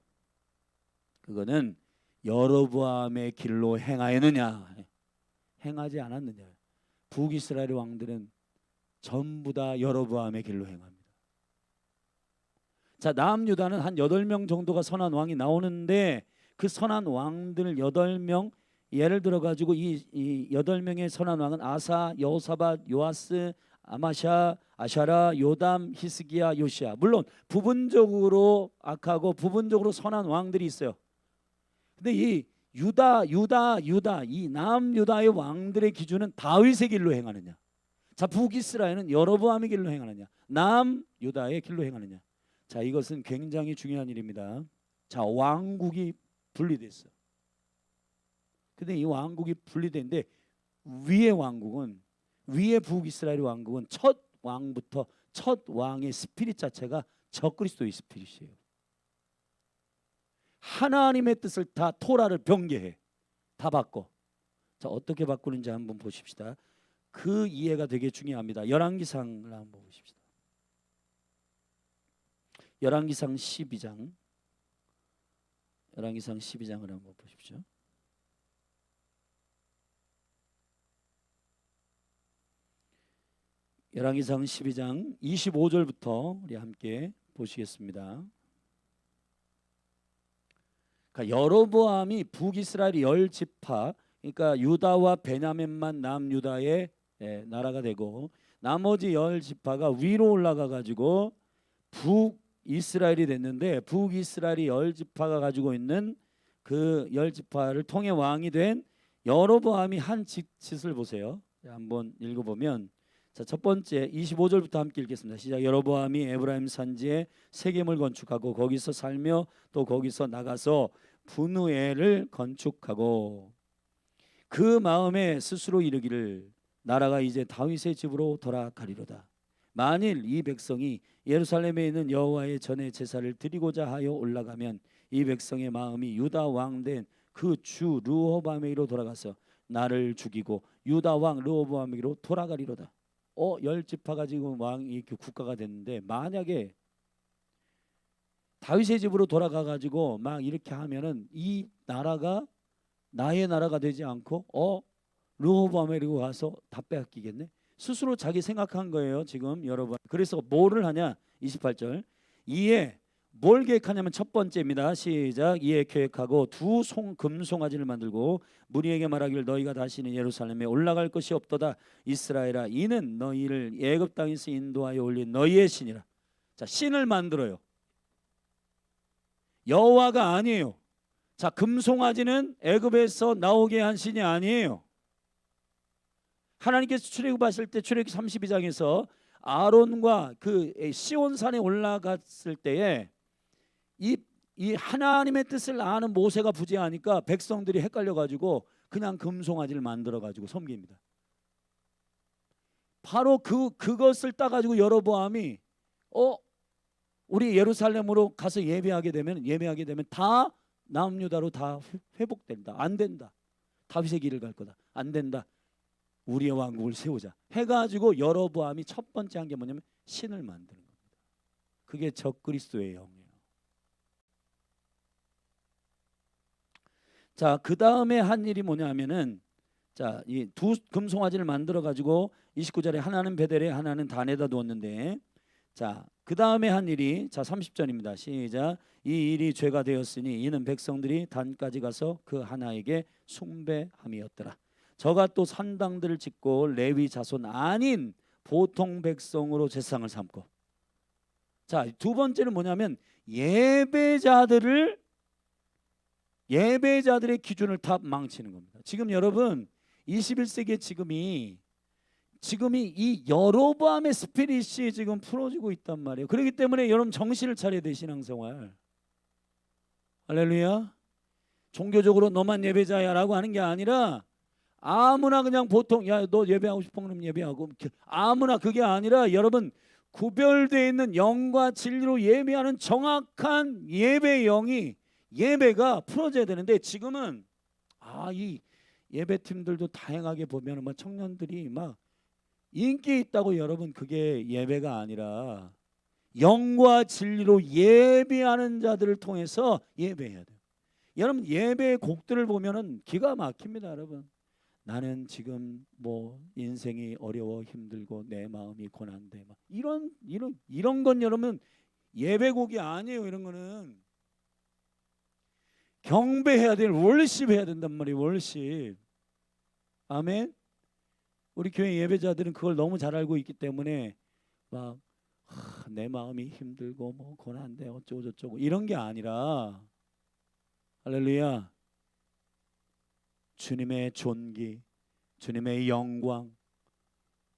그거는 여로보암의 길로 행하였느냐, 행하지 않았느냐. 북이스라엘의 왕들은 전부 다 여로보암의 길로 행합니다. 자, 남유다는 한 8명 정도가 선한 왕이 나오는데 그 선한 왕들 8명, 예를 들어 가지고 이 8명의 선한 왕은 아사, 여호사밧, 요아스, 아마샤, 아샤라, 요담, 히스기야, 요시야. 물론 부분적으로 악하고 부분적으로 선한 왕들이 있어요. 근데 이 유다 이 남유다의 왕들의 기준은 다윗의 길로 행하느냐, 자 북이스라엘은 여로보암의 길로 행하느냐, 남유다의 길로 행하느냐. 자, 이것은 굉장히 중요한 일입니다. 자, 왕국이 분리됐어요. 근데 이 왕국이 분리된데 위의 왕국은, 위의 북이스라엘 왕국은 첫 왕부터, 첫 왕의 스피릿 자체가 적그리스도의 스피릿이에요. 하나님의 뜻을 다 토라를 변개해, 다 바꿔. 자, 어떻게 바꾸는지 한번 보십시다. 그 이해가 되게 중요합니다. 열왕기상을 한번 보십시다. 열왕기상 12장, 열왕기상 12장을 한번 보십시오. 열왕기상 12장 25절부터 우리 함께 보시겠습니다. 그러니까 여로보암이 북이스라엘 10지파, 그러니까 유다와 베냐민만 남유다의 나라가 되고 나머지 10지파가 위로 올라가 가지고 북이스라엘이 됐는데, 북이스라엘이 10지파가 가지고 있는 그 10지파를 통해 왕이 된 여로보암이 한 짓을 보세요. 한번 읽어보면, 자, 첫 번째 25절부터 함께 읽겠습니다. 시작. 여로보암이 에브라임 산지에 세겜을 건축하고 거기서 살며 또 거기서 나가서 분우엘을 건축하고 그 마음에 스스로 이르기를 나라가 이제 다윗의 집으로 돌아가리로다. 만일 이 백성이 예루살렘에 있는 여호와의 전에 제사를 드리고자 하여 올라가면 이 백성의 마음이 유다 왕된 그 주 르호보암에게로 돌아가서 나를 죽이고 유다 왕 르호보암에게로 돌아가리로다. 10지파가 지금 왕이 국가가 됐는데 만약에 다윗의 집으로 돌아가 가지고 막 이렇게 하면은 이 나라가 나의 나라가 되지 않고 르호보암에게로 가서 다 빼앗기겠네. 스스로 자기 생각한 거예요 지금 여러분. 그래서 뭐를 하냐, 28절. 이에 뭘 계획하냐면 첫 번째입니다. 시작. 이에 계획하고 두 금송아지를 만들고 무리에게 말하기를 너희가 다시는 예루살렘에 올라갈 것이 없도다. 이스라엘아, 이는 너희를 애굽 땅에서 인도하여 올린 너희의 신이라. 자, 신을 만들어요. 여호와가 아니에요. 자, 금송아지는 애굽에서 나오게 한 신이 아니에요. 하나님께서 출애굽하실 때 출애굽기 32장에서 아론과 그 시온산에 올라갔을 때에 이 하나님의 뜻을 아는 모세가 부재하니까 백성들이 헷갈려가지고 그냥 금송아지를 만들어가지고 섬깁니다. 바로 그것을 따가지고 여로보암이 우리 예루살렘으로 가서 예배하게 되면 다 남유다로 다 회복된다. 안 된다. 다윗의 길을 갈 거다. 안 된다. 우리의 왕국을 세우자 해가지고 여로보암이 첫 번째 한 게 뭐냐면 신을 만드는 겁니다. 그게 적그리스도의 영이에요. 자, 그 다음에 한 일이 뭐냐면은 자, 이 두 금송아지를 만들어 가지고 29절에 하나는 베델에 하나는 단에다 두었는데, 자, 그 다음에 한 일이 자 30절입니다. 시작. 이 일이 죄가 되었으니 이는 백성들이 단까지 가서 그 하나에게 숭배함이었더라. 저가 또 산당들을 짓고 레위 자손 아닌 보통 백성으로 제사장을 삼고. 자, 두 번째는 뭐냐면 예배자들의 기준을 다 망치는 겁니다. 지금 여러분 21세기의 지금이 이 여로보암의 스피릿이 지금 풀어지고 있단 말이에요. 그렇기 때문에 여러분 정신을 차려야 돼. 신앙생활. 할렐루야. 종교적으로 너만 예배자야라고 하는 게 아니라 아무나 그냥 보통 야 너 예배하고 싶어 그러면 예배하고 아무나 그게 아니라 여러분 구별되어 있는 영과 진리로 예배하는 정확한 예배의 영이 예배가 풀어져야 되는데 지금은 이 예배팀들도 다양하게 보면 막 청년들이 막 인기 있다고 여러분 그게 예배가 아니라 영과 진리로 예배하는 자들을 통해서 예배해야 돼요. 여러분 예배의 곡들을 보면은 기가 막힙니다. 여러분 나는 지금 뭐 인생이 어려워 힘들고 내 마음이 고난돼 막 이런 건 여러분 예배곡이 아니에요. 이런 거는 경배해야 될 월십 해야 된단 말이에요. 월십. 아멘. 우리 교회 예배자들은 그걸 너무 잘 알고 있기 때문에 막 내 마음이 힘들고 뭐 고난돼 어쩌고 저쩌고 이런 게 아니라 할렐루야. 주님의 존귀, 주님의 영광,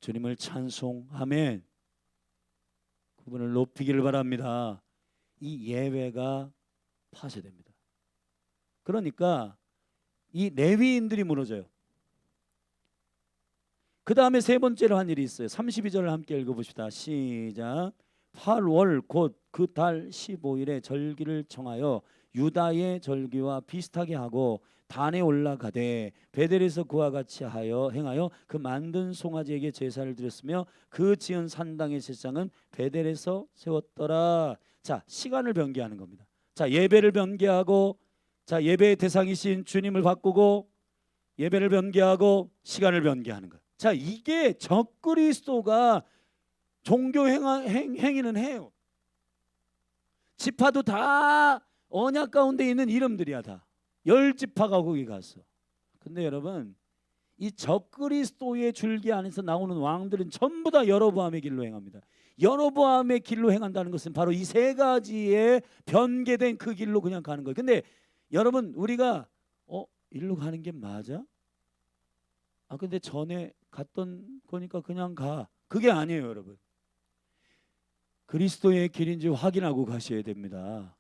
주님을 찬송, 아멘. 그분을 높이기를 바랍니다. 이 예배가 파쇄됩니다. 그러니까 이 레위인들이 무너져요. 그 다음에 세 번째로 한 일이 있어요. 32절을 함께 읽어봅시다. 시작. 8월 곧 그 달 15일에 절기를 정하여 유다의 절기와 비슷하게 하고 단에 올라가되 베델에서 그와 같이 행하여 그 만든 송아지에게 제사를 드렸으며 그 지은 산당의 제사장은 베델에서 세웠더라. 자, 시간을 변개하는 겁니다. 자, 예배를 변개하고 자, 예배의 대상이신 주님을 바꾸고 예배를 변개하고 시간을 변개하는 것. 자, 이게 적그리스도가 종교 행위는 해요. 지파도 다 언약 가운데 있는 이름들이야. 다 10지파가 거기 갔어. 근데 여러분 이 적그리스도의 줄기 안에서 나오는 왕들은 전부 다 여로보암의 길로 행합니다. 여로보암의 길로 행한다는 것은 바로 이 세 가지의 변개된 그 길로 그냥 가는 거예요. 근데 여러분 우리가 일로 가는 게 맞아? 근데 전에 갔던 거니까 그냥 가. 그게 아니에요, 여러분. 그리스도의 길인지 확인하고 가셔야 됩니다.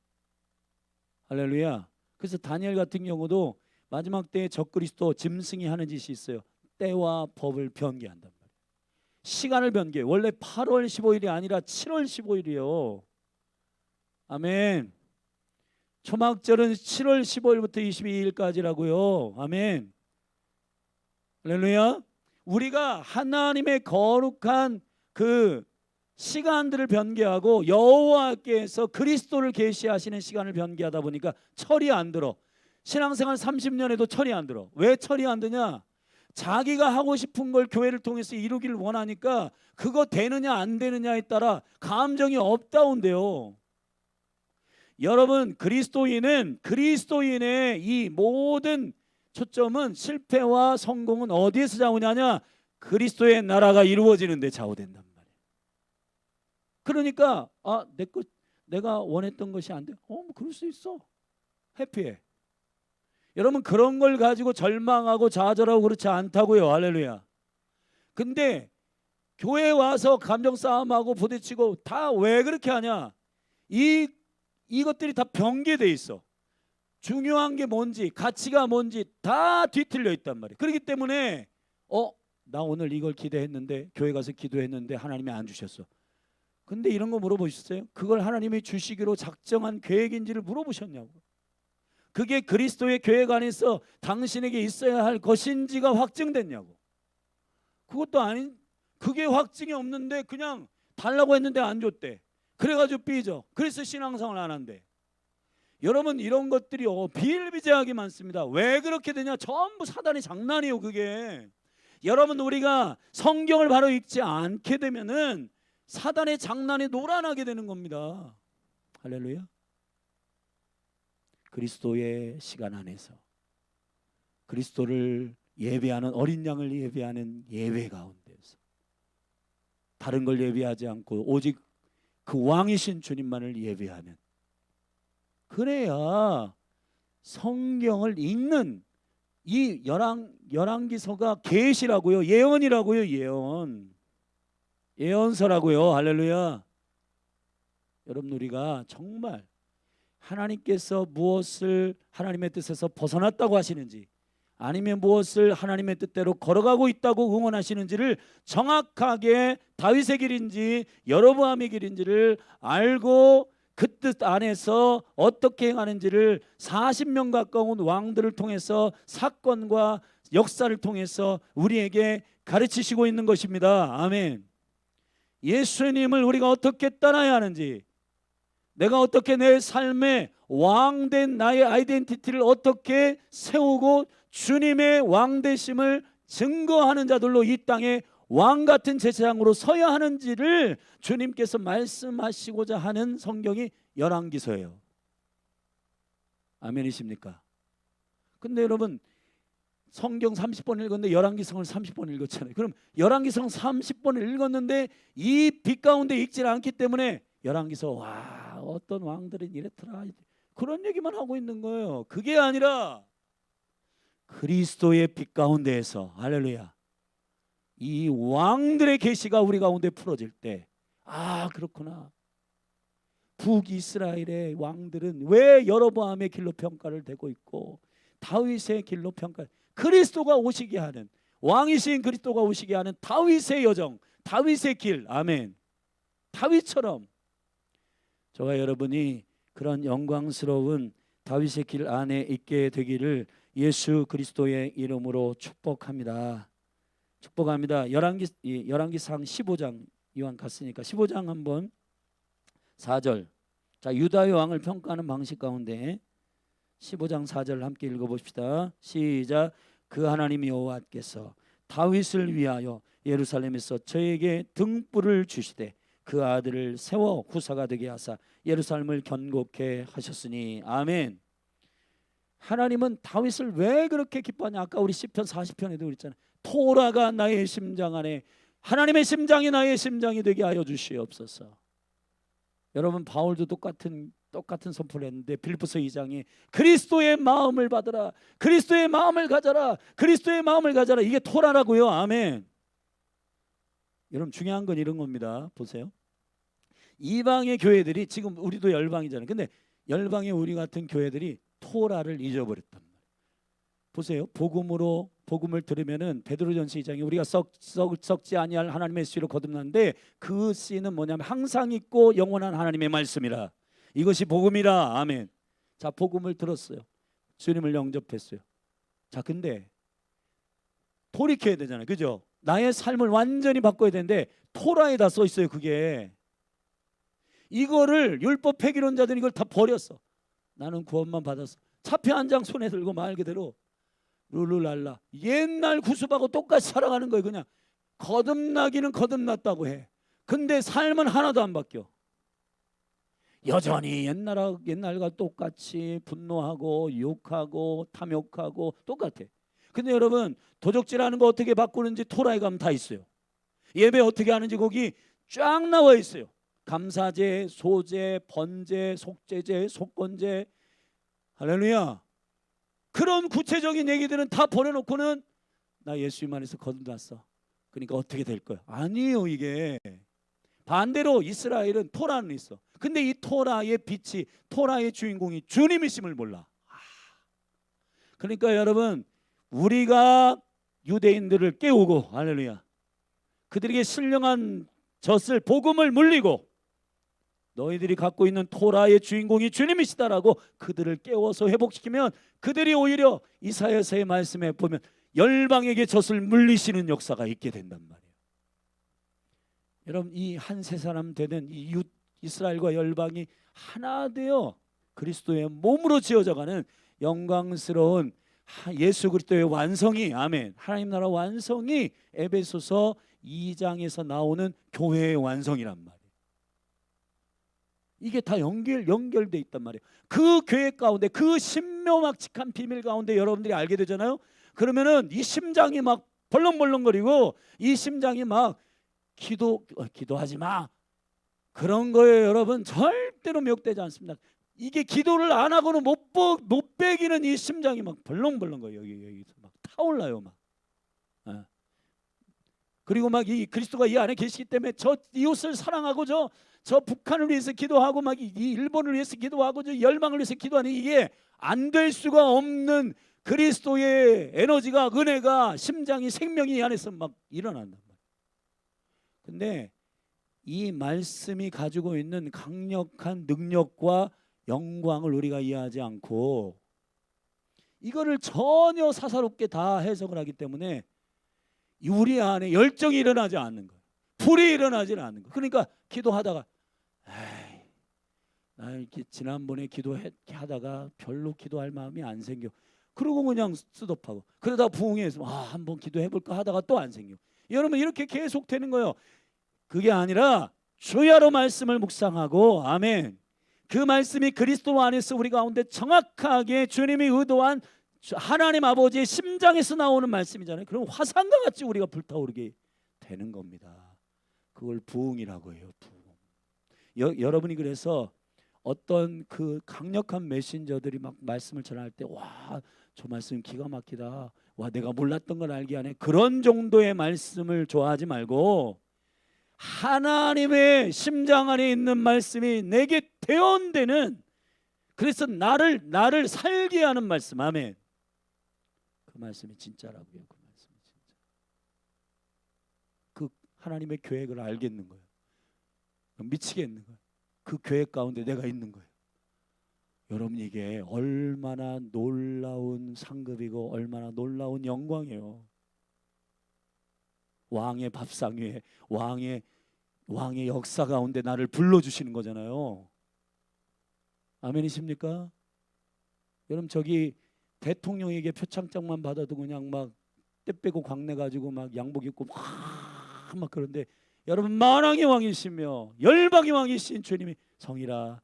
할렐루야. 그래서 다니엘 같은 경우도 마지막 때에 적그리스도 짐승이 하는 짓이 있어요. 때와 법을 변개한단 말이에요. 시간을 변개. 원래 8월 15일이 아니라 7월 15일이에요. 아멘. 초막절은 7월 15일부터 22일까지라고요. 아멘. 할렐루야. 우리가 하나님의 거룩한 그 시간들을 변개하고 여호와께서 그리스도를 계시하시는 시간을 변개하다 보니까 철이 안 들어. 신앙생활 30년에도 철이 안 들어. 왜 철이 안 드냐? 자기가 하고 싶은 걸 교회를 통해서 이루기를 원하니까 그거 되느냐 안 되느냐에 따라 감정이 업다운돼요. 여러분, 그리스도인의 이 모든 초점은 실패와 성공은 어디에서 좌우냐냐? 그리스도의 나라가 이루어지는 데 좌우된단 말이에요. 그러니까 내가 원했던 것이 안 돼. 뭐 그럴 수 있어. 해피해. 여러분, 그런 걸 가지고 절망하고 좌절하고 그렇지 않다고요. 할렐루야. 근데 교회에 와서 감정 싸움하고 부딪히고 다 왜 그렇게 하냐? 이것들이 다 병개돼 있어. 중요한 게 뭔지, 가치가 뭔지 다 뒤틀려 있단 말이에요. 그렇기 때문에 나 오늘 이걸 기대했는데, 교회 가서 기도했는데 하나님이 안 주셨어. 근데 이런 거 물어보셨어요? 그걸 하나님이 주시기로 작정한 계획인지를 물어보셨냐고. 그게 그리스도의 교회 안에서 당신에게 있어야 할 것인지가 확증됐냐고. 그것도 아닌, 그게 확증이 없는데 그냥 달라고 했는데 안 줬대. 그래가지고 삐져. 그래서 신앙생활 안 한대. 여러분, 이런 것들이 비일비재하게 많습니다. 왜 그렇게 되냐? 전부 사단의 장난이에요. 그게. 여러분, 우리가 성경을 바로 읽지 않게 되면은 사단의 장난에 노란하게 되는 겁니다. 할렐루야. 그리스도의 시간 안에서 그리스도를 예배하는, 어린 양을 예배하는 예배 가운데서 다른 걸 예배하지 않고 오직 그 왕이신 주님만을 예배하는, 그래야 성경을 읽는 이 열왕기서가 계시라고요. 예언이라고요. 예언서라고요. 할렐루야. 여러분, 우리가 정말 하나님께서 무엇을 하나님의 뜻에서 벗어났다고 하시는지, 아니면 무엇을 하나님의 뜻대로 걸어가고 있다고 응원하시는지를 정확하게 다윗의 길인지 여로보암의 길인지를 알고 그 뜻 안에서 어떻게 행하는지를 40년 가까운 왕들을 통해서, 사건과 역사를 통해서 우리에게 가르치시고 있는 것입니다. 아멘. 예수님을 우리가 어떻게 따라야 하는지, 내가 어떻게 내 삶의 왕된 나의 아이덴티티를 어떻게 세우고 주님의 왕되심을 증거하는 자들로 이 땅에 왕같은 제사장으로 서야 하는지를 주님께서 말씀하시고자 하는 성경이 열왕기서예요. 아멘이십니까? 근데 여러분, 성경 30번 읽었는데 열왕기서를 30번 읽었잖아요. 그럼 열왕기서 30번을 읽었는데 이 빛 가운데 읽질 않기 때문에 열왕기서 어떤 왕들은 이랬더라, 그런 얘기만 하고 있는 거예요. 그게 아니라 그리스도의 빛 가운데에서, 할렐루야, 이 왕들의 계시가 우리 가운데 풀어질 때, 그렇구나, 북이스라엘의 왕들은 왜 여로보암의 길로 평가를 되고 있고 다윗의 길로 평가, 그리스도가 오시게 하는, 왕이신 그리스도가 오시게 하는 다윗의 여정, 다윗의 길. 아멘. 다윗처럼 저와 여러분이 그런 영광스러운 다윗의 길 안에 있게 되기를 예수 그리스도의 이름으로 축복합니다. 축복합니다. 열왕기상 15장, 이왕 갔으니까 15장 한번 4절. 자, 유다의 왕을 평가하는 방식 가운데 15장 4절 함께 읽어봅시다. 시작. 그 하나님 여호와께서 다윗을 위하여 예루살렘에서 저에게 등불을 주시되 그 아들을 세워 후사가 되게 하사 예루살렘을 견고케 하셨으니. 아멘. 하나님은 다윗을 왜 그렇게 기뻐하냐? 아까 우리 시편 40편에도 그랬잖아요. 토라가 나의 심장 안에, 하나님의 심장이 나의 심장이 되게 하여 주시옵소서. 여러분, 바울도 똑같은 선포를 했는데 빌립보서 2장에 그리스도의 마음을 받으라, 그리스도의 마음을 가져라, 그리스도의 마음을 가져라, 이게 토라라고요. 아멘. 여러분, 중요한 건 이런 겁니다. 보세요. 이방의 교회들이, 지금 우리도 열방이잖아요. 근데 열방의 우리 같은 교회들이 토라를 잊어버렸단 말이에요. 보세요. 복음을 들으면은 베드로전서 2장에 우리가 썩지 아니할 하나님의 씨로 거듭났는데 그 씨는 뭐냐면 항상 있고 영원한 하나님의 말씀이라. 이것이 복음이라. 아멘. 자, 복음을 들었어요. 주님을 영접했어요. 자, 근데 돌이켜야 되잖아요. 그죠? 나의 삶을 완전히 바꿔야 되는데 토라에다 써 있어요. 그게. 이거를 율법 폐기론자들이 이걸 다 버렸어. 나는 구원만 받았어. 차표 한 장 손에 들고 말 그대로 룰루랄라. 옛날 구습하고 똑같이 살아가는 거예요. 그냥 거듭나기는 거듭났다고 해. 근데 삶은 하나도 안 바뀌어. 여전히 옛날과 똑같이 분노하고 욕하고 탐욕하고 똑같아. 근데 여러분, 도적질하는 거 어떻게 바꾸는지 토라에 가면 다 있어요. 예배 어떻게 하는지 거기 쫙 나와 있어요. 감사제, 소제, 번제, 속죄제, 속건제. 할렐루야. 그런 구체적인 얘기들은 다 보내놓고는 나 예수님 안에서 거듭났어. 그러니까 어떻게 될 거야? 아니에요. 이게 반대로 이스라엘은 토라는 있어. 근데 이 토라의 빛이, 토라의 주인공이 주님이심을 몰라. 그러니까 여러분, 우리가 유대인들을 깨우고, 할렐루야, 그들에게 신령한 젖을, 복음을 물리고 너희들이 갖고 있는 토라의 주인공이 주님이시다라고 그들을 깨워서 회복시키면 그들이 오히려 이사야서의 말씀에 보면 열방에게 젖을 물리시는 역사가 있게 된단 말이에요. 여러분, 이 한 세 사람 되는 이 이스라엘과 열방이 하나 되어 그리스도의 몸으로 지어져가는 영광스러운 예수 그리스도의 완성이, 아멘, 하나님 나라 완성이 에베소서 2장에서 나오는 교회의 완성이란 말이에요. 이게 다 연결돼 있단 말이에요. 그 교회 가운데, 그 신묘막측한 비밀 가운데 여러분들이 알게 되잖아요. 그러면은 이 심장이 막 벌렁벌렁거리고 이 심장이 막 기도하지 마, 그런 거예요. 여러분, 절대로 미혹되지 않습니다. 이게 기도를 안 하고는 못 빼기는 이 심장이 막 벌렁벌렁거려요. 여기서 막 타올라요. 막. 그리고 막 이 그리스도가 이 안에 계시기 때문에 저 이웃을 사랑하고 저 북한을 위해서 기도하고 막 이 일본을 위해서 기도하고 저 열방을 위해서 기도하는, 이게 안 될 수가 없는 그리스도의 에너지가, 은혜가, 심장이, 생명이 이 안에서 막 일어난단 말이에요. 근데 이 말씀이 가지고 있는 강력한 능력과 영광을 우리가 이해하지 않고 이거를 전혀 사사롭게 다 해석을 하기 때문에 우리 안에 열정이 일어나지 않는 거예요. 불이 일어나지 않는 거예요. 그러니까 기도하다가 나 이렇게 지난번에 기도하다가 별로 기도할 마음이 안 생겨. 그러고 그냥 스톱하고, 그러다 부흥해서 한번 기도해볼까 하다가 또 안 생겨. 여러분, 이렇게 계속 되는 거예요. 그게 아니라 주야로 말씀을 묵상하고, 아멘, 그 말씀이 그리스도 안에서 우리 가운데 정확하게 주님이 의도한 하나님 아버지의 심장에서 나오는 말씀이잖아요. 그럼 화산과 같이 우리가 불타오르게 되는 겁니다. 그걸 부흥이라고 해요. 부흥. 여러분이 그래서 어떤 그 강력한 메신저들이 막 말씀을 전할 때, 와, 저 말씀 기가 막히다, 와, 내가 몰랐던 걸 알게 하네, 그런 정도의 말씀을 좋아하지 말고 하나님의 심장 안에 있는 말씀이 내게 대언되는, 그래서 나를 살게 하는 말씀, 아멘, 그 말씀이 진짜라고요. 그 말씀이 진짜. 그 하나님의 계획을 알겠는 거예요. 미치겠는 거예요. 그 계획 가운데 내가 있는 거예요. 여러분, 이게 얼마나 놀라운 상급이고 얼마나 놀라운 영광이에요. 왕의 밥상 위에 왕의 역사 가운데 나를 불러주시는 거잖아요. 아멘이십니까? 여러분, 저기 대통령에게 표창장만 받아도 그냥 막 때 빼고 광내 가지고 막 양복 입고 막 그런데, 여러분, 만왕의 왕이시며 열방의 왕이신 주님이 성이라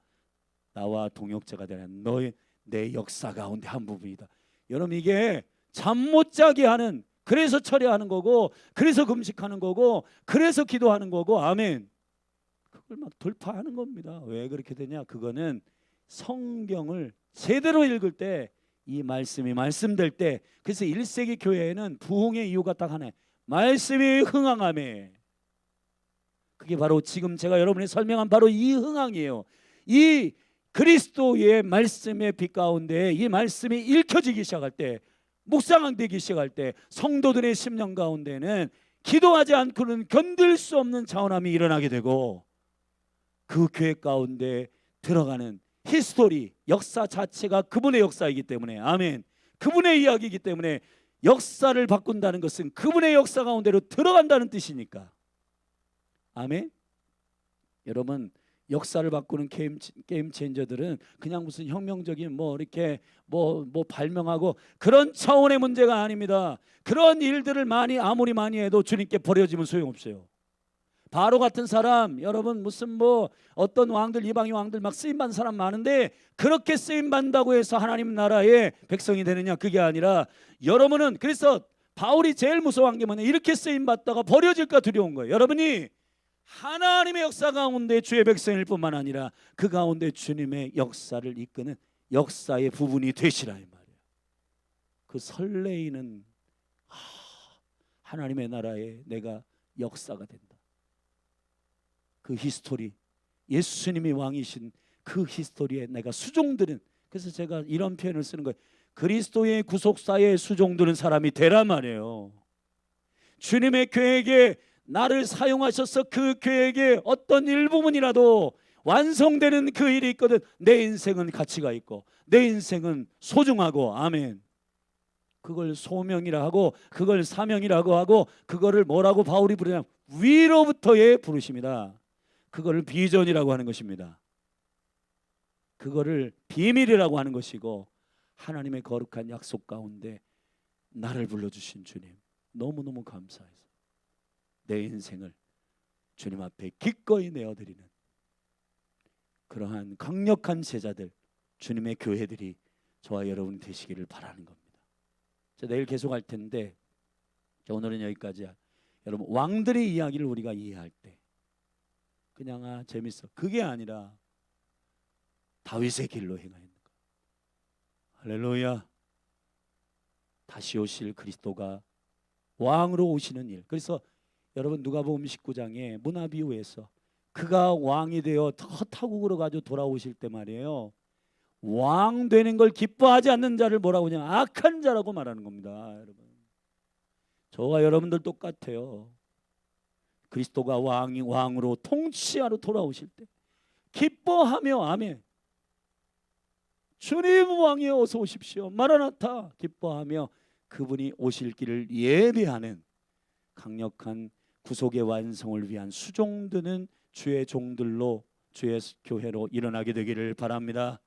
나와 동역자가 되는 너의 내 역사 가운데 한 부분이다. 여러분, 이게 잠 못 자게 하는, 그래서 철회하는 거고, 그래서 금식하는 거고, 그래서 기도하는 거고, 아멘, 그걸 막 돌파하는 겁니다. 왜 그렇게 되냐? 그거는 성경을 제대로 읽을 때, 이 말씀이 말씀될 때, 그래서 1세기 교회에는 부흥의 이유가 딱 하나, 말씀이 흥황함에. 그게 바로 지금 제가 여러분이 설명한 바로 이 흥황이에요. 이 그리스도의 말씀의 빛 가운데 이 말씀이 읽혀지기 시작할 때, 묵상되기 시작할 때, 성도들의 심령 가운데는 기도하지 않고는 견딜 수 없는 자원함이 일어나게 되고, 그 교회 가운데 들어가는 히스토리, 역사 자체가 그분의 역사이기 때문에, 아멘, 그분의 이야기이기 때문에 역사를 바꾼다는 것은 그분의 역사 가운데로 들어간다는 뜻이니까, 아멘. 여러분, 역사를 바꾸는 게임 체인저들은 그냥 무슨 혁명적인 뭐 이렇게 뭐 발명하고 그런 차원의 문제가 아닙니다. 그런 일들을 아무리 많이 해도 주님께 버려지면 소용없어요. 바로 같은 사람, 여러분 무슨 뭐 어떤 왕들, 이방인 왕들 막 쓰임 받는 사람 많은데 그렇게 쓰임 받는다고 해서 하나님 나라의 백성이 되느냐? 그게 아니라 여러분은, 그래서 바울이 제일 무서워한 게 뭐냐? 이렇게 쓰임 받다가 버려질까 두려운 거예요. 여러분이 하나님의 역사 가운데 주의 백성일 뿐만 아니라 그 가운데 주님의 역사를 이끄는 역사의 부분이 되시라 이 말이에요. 그 설레이는 하나님의 나라에 내가 역사가 된다. 그 히스토리, 예수님이 왕이신 그 히스토리에 내가 수종드는, 그래서 제가 이런 표현을 쓰는 거예요. 그리스도의 구속사에 수종드는 사람이 되란 말이에요. 주님의 계획에 나를 사용하셔서 그 계획의 어떤 일부분이라도 완성되는 그 일이 있거든. 내 인생은 가치가 있고 내 인생은 소중하고, 아멘. 그걸 소명이라 하고 그걸 사명이라고 하고 그거를 뭐라고 바울이 부르냐? 위로부터의 부르심이다. 그거를 비전이라고 하는 것입니다. 그거를 비밀이라고 하는 것이고, 하나님의 거룩한 약속 가운데 나를 불러주신 주님 너무너무 감사해서 내 인생을 주님 앞에 기꺼이 내어드리는 그러한 강력한 제자들, 주님의 교회들이 저와 여러분이 되시기를 바라는 겁니다. 자, 내일 계속할 텐데 오늘은 여기까지야. 여러분, 왕들의 이야기를 우리가 이해할 때 그냥 재밌어, 그게 아니라 다윗의 길로 행하는 것. 할렐루야. 다시 오실 그리스도가 왕으로 오시는 일. 그래서 여러분 누가복음 19장에 문하비유에서 그가 왕이 되어 타국으로 가지고 돌아오실 때 말이에요, 왕 되는 걸 기뻐하지 않는 자를 뭐라고 하냐? 악한 자라고 말하는 겁니다. 여러분, 저와 여러분들 똑같아요. 그리스도가 왕으로 통치하러 돌아오실 때 기뻐하며, 아멘, 주님 왕이여 어서 오십시오, 마라나타, 기뻐하며 그분이 오실 길을 예배하는 강력한 구속의 완성을 위한 수종드는 주의 종들로, 주의 교회로 일어나게 되기를 바랍니다.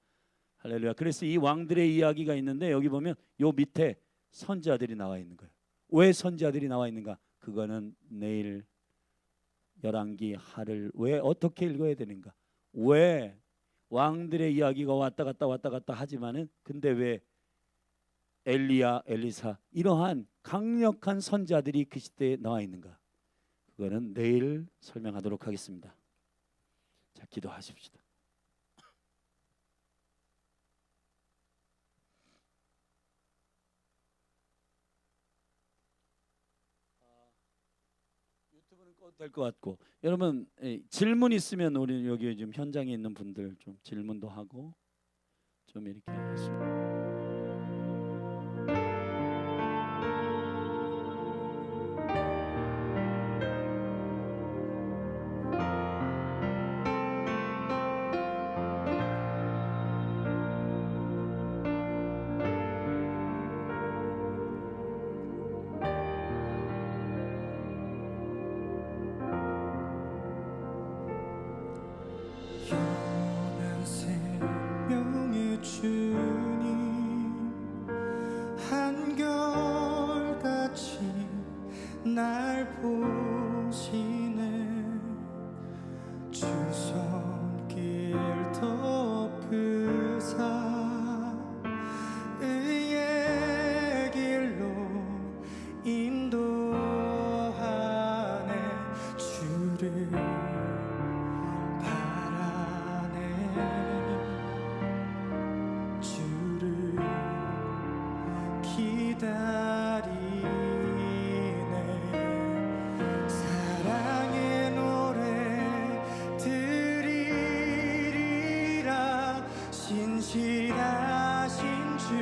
할렐루야. 그래서 이 왕들의 이야기가 있는데 여기 보면 요 밑에 선지자들이 나와 있는 거예요. 왜 선지자들이 나와 있는가? 그거는 내일 열왕기 하를 왜 어떻게 읽어야 되는가? 왜 왕들의 이야기가 왔다 갔다 하지만은 근데 왜 엘리야, 엘리사 이러한 강력한 선지자들이 그 시대에 나와 있는가? 그거는 내일 설명하도록 하겠습니다. 자, 기도하십시다. 유튜브는 꺼도 될 것 같고, 여러분 질문 있으면 우리 여기 지금 현장에 있는 분들 좀 질문도 하고 좀 이렇게 하겠습니다. 영원한 생명의 주님, 한결같이 날 보시네. 주 손길 덮으사 의의 길로 인도하네. 주를 주를 기다리네. 사랑의 노래 드리리라. 신실하신 주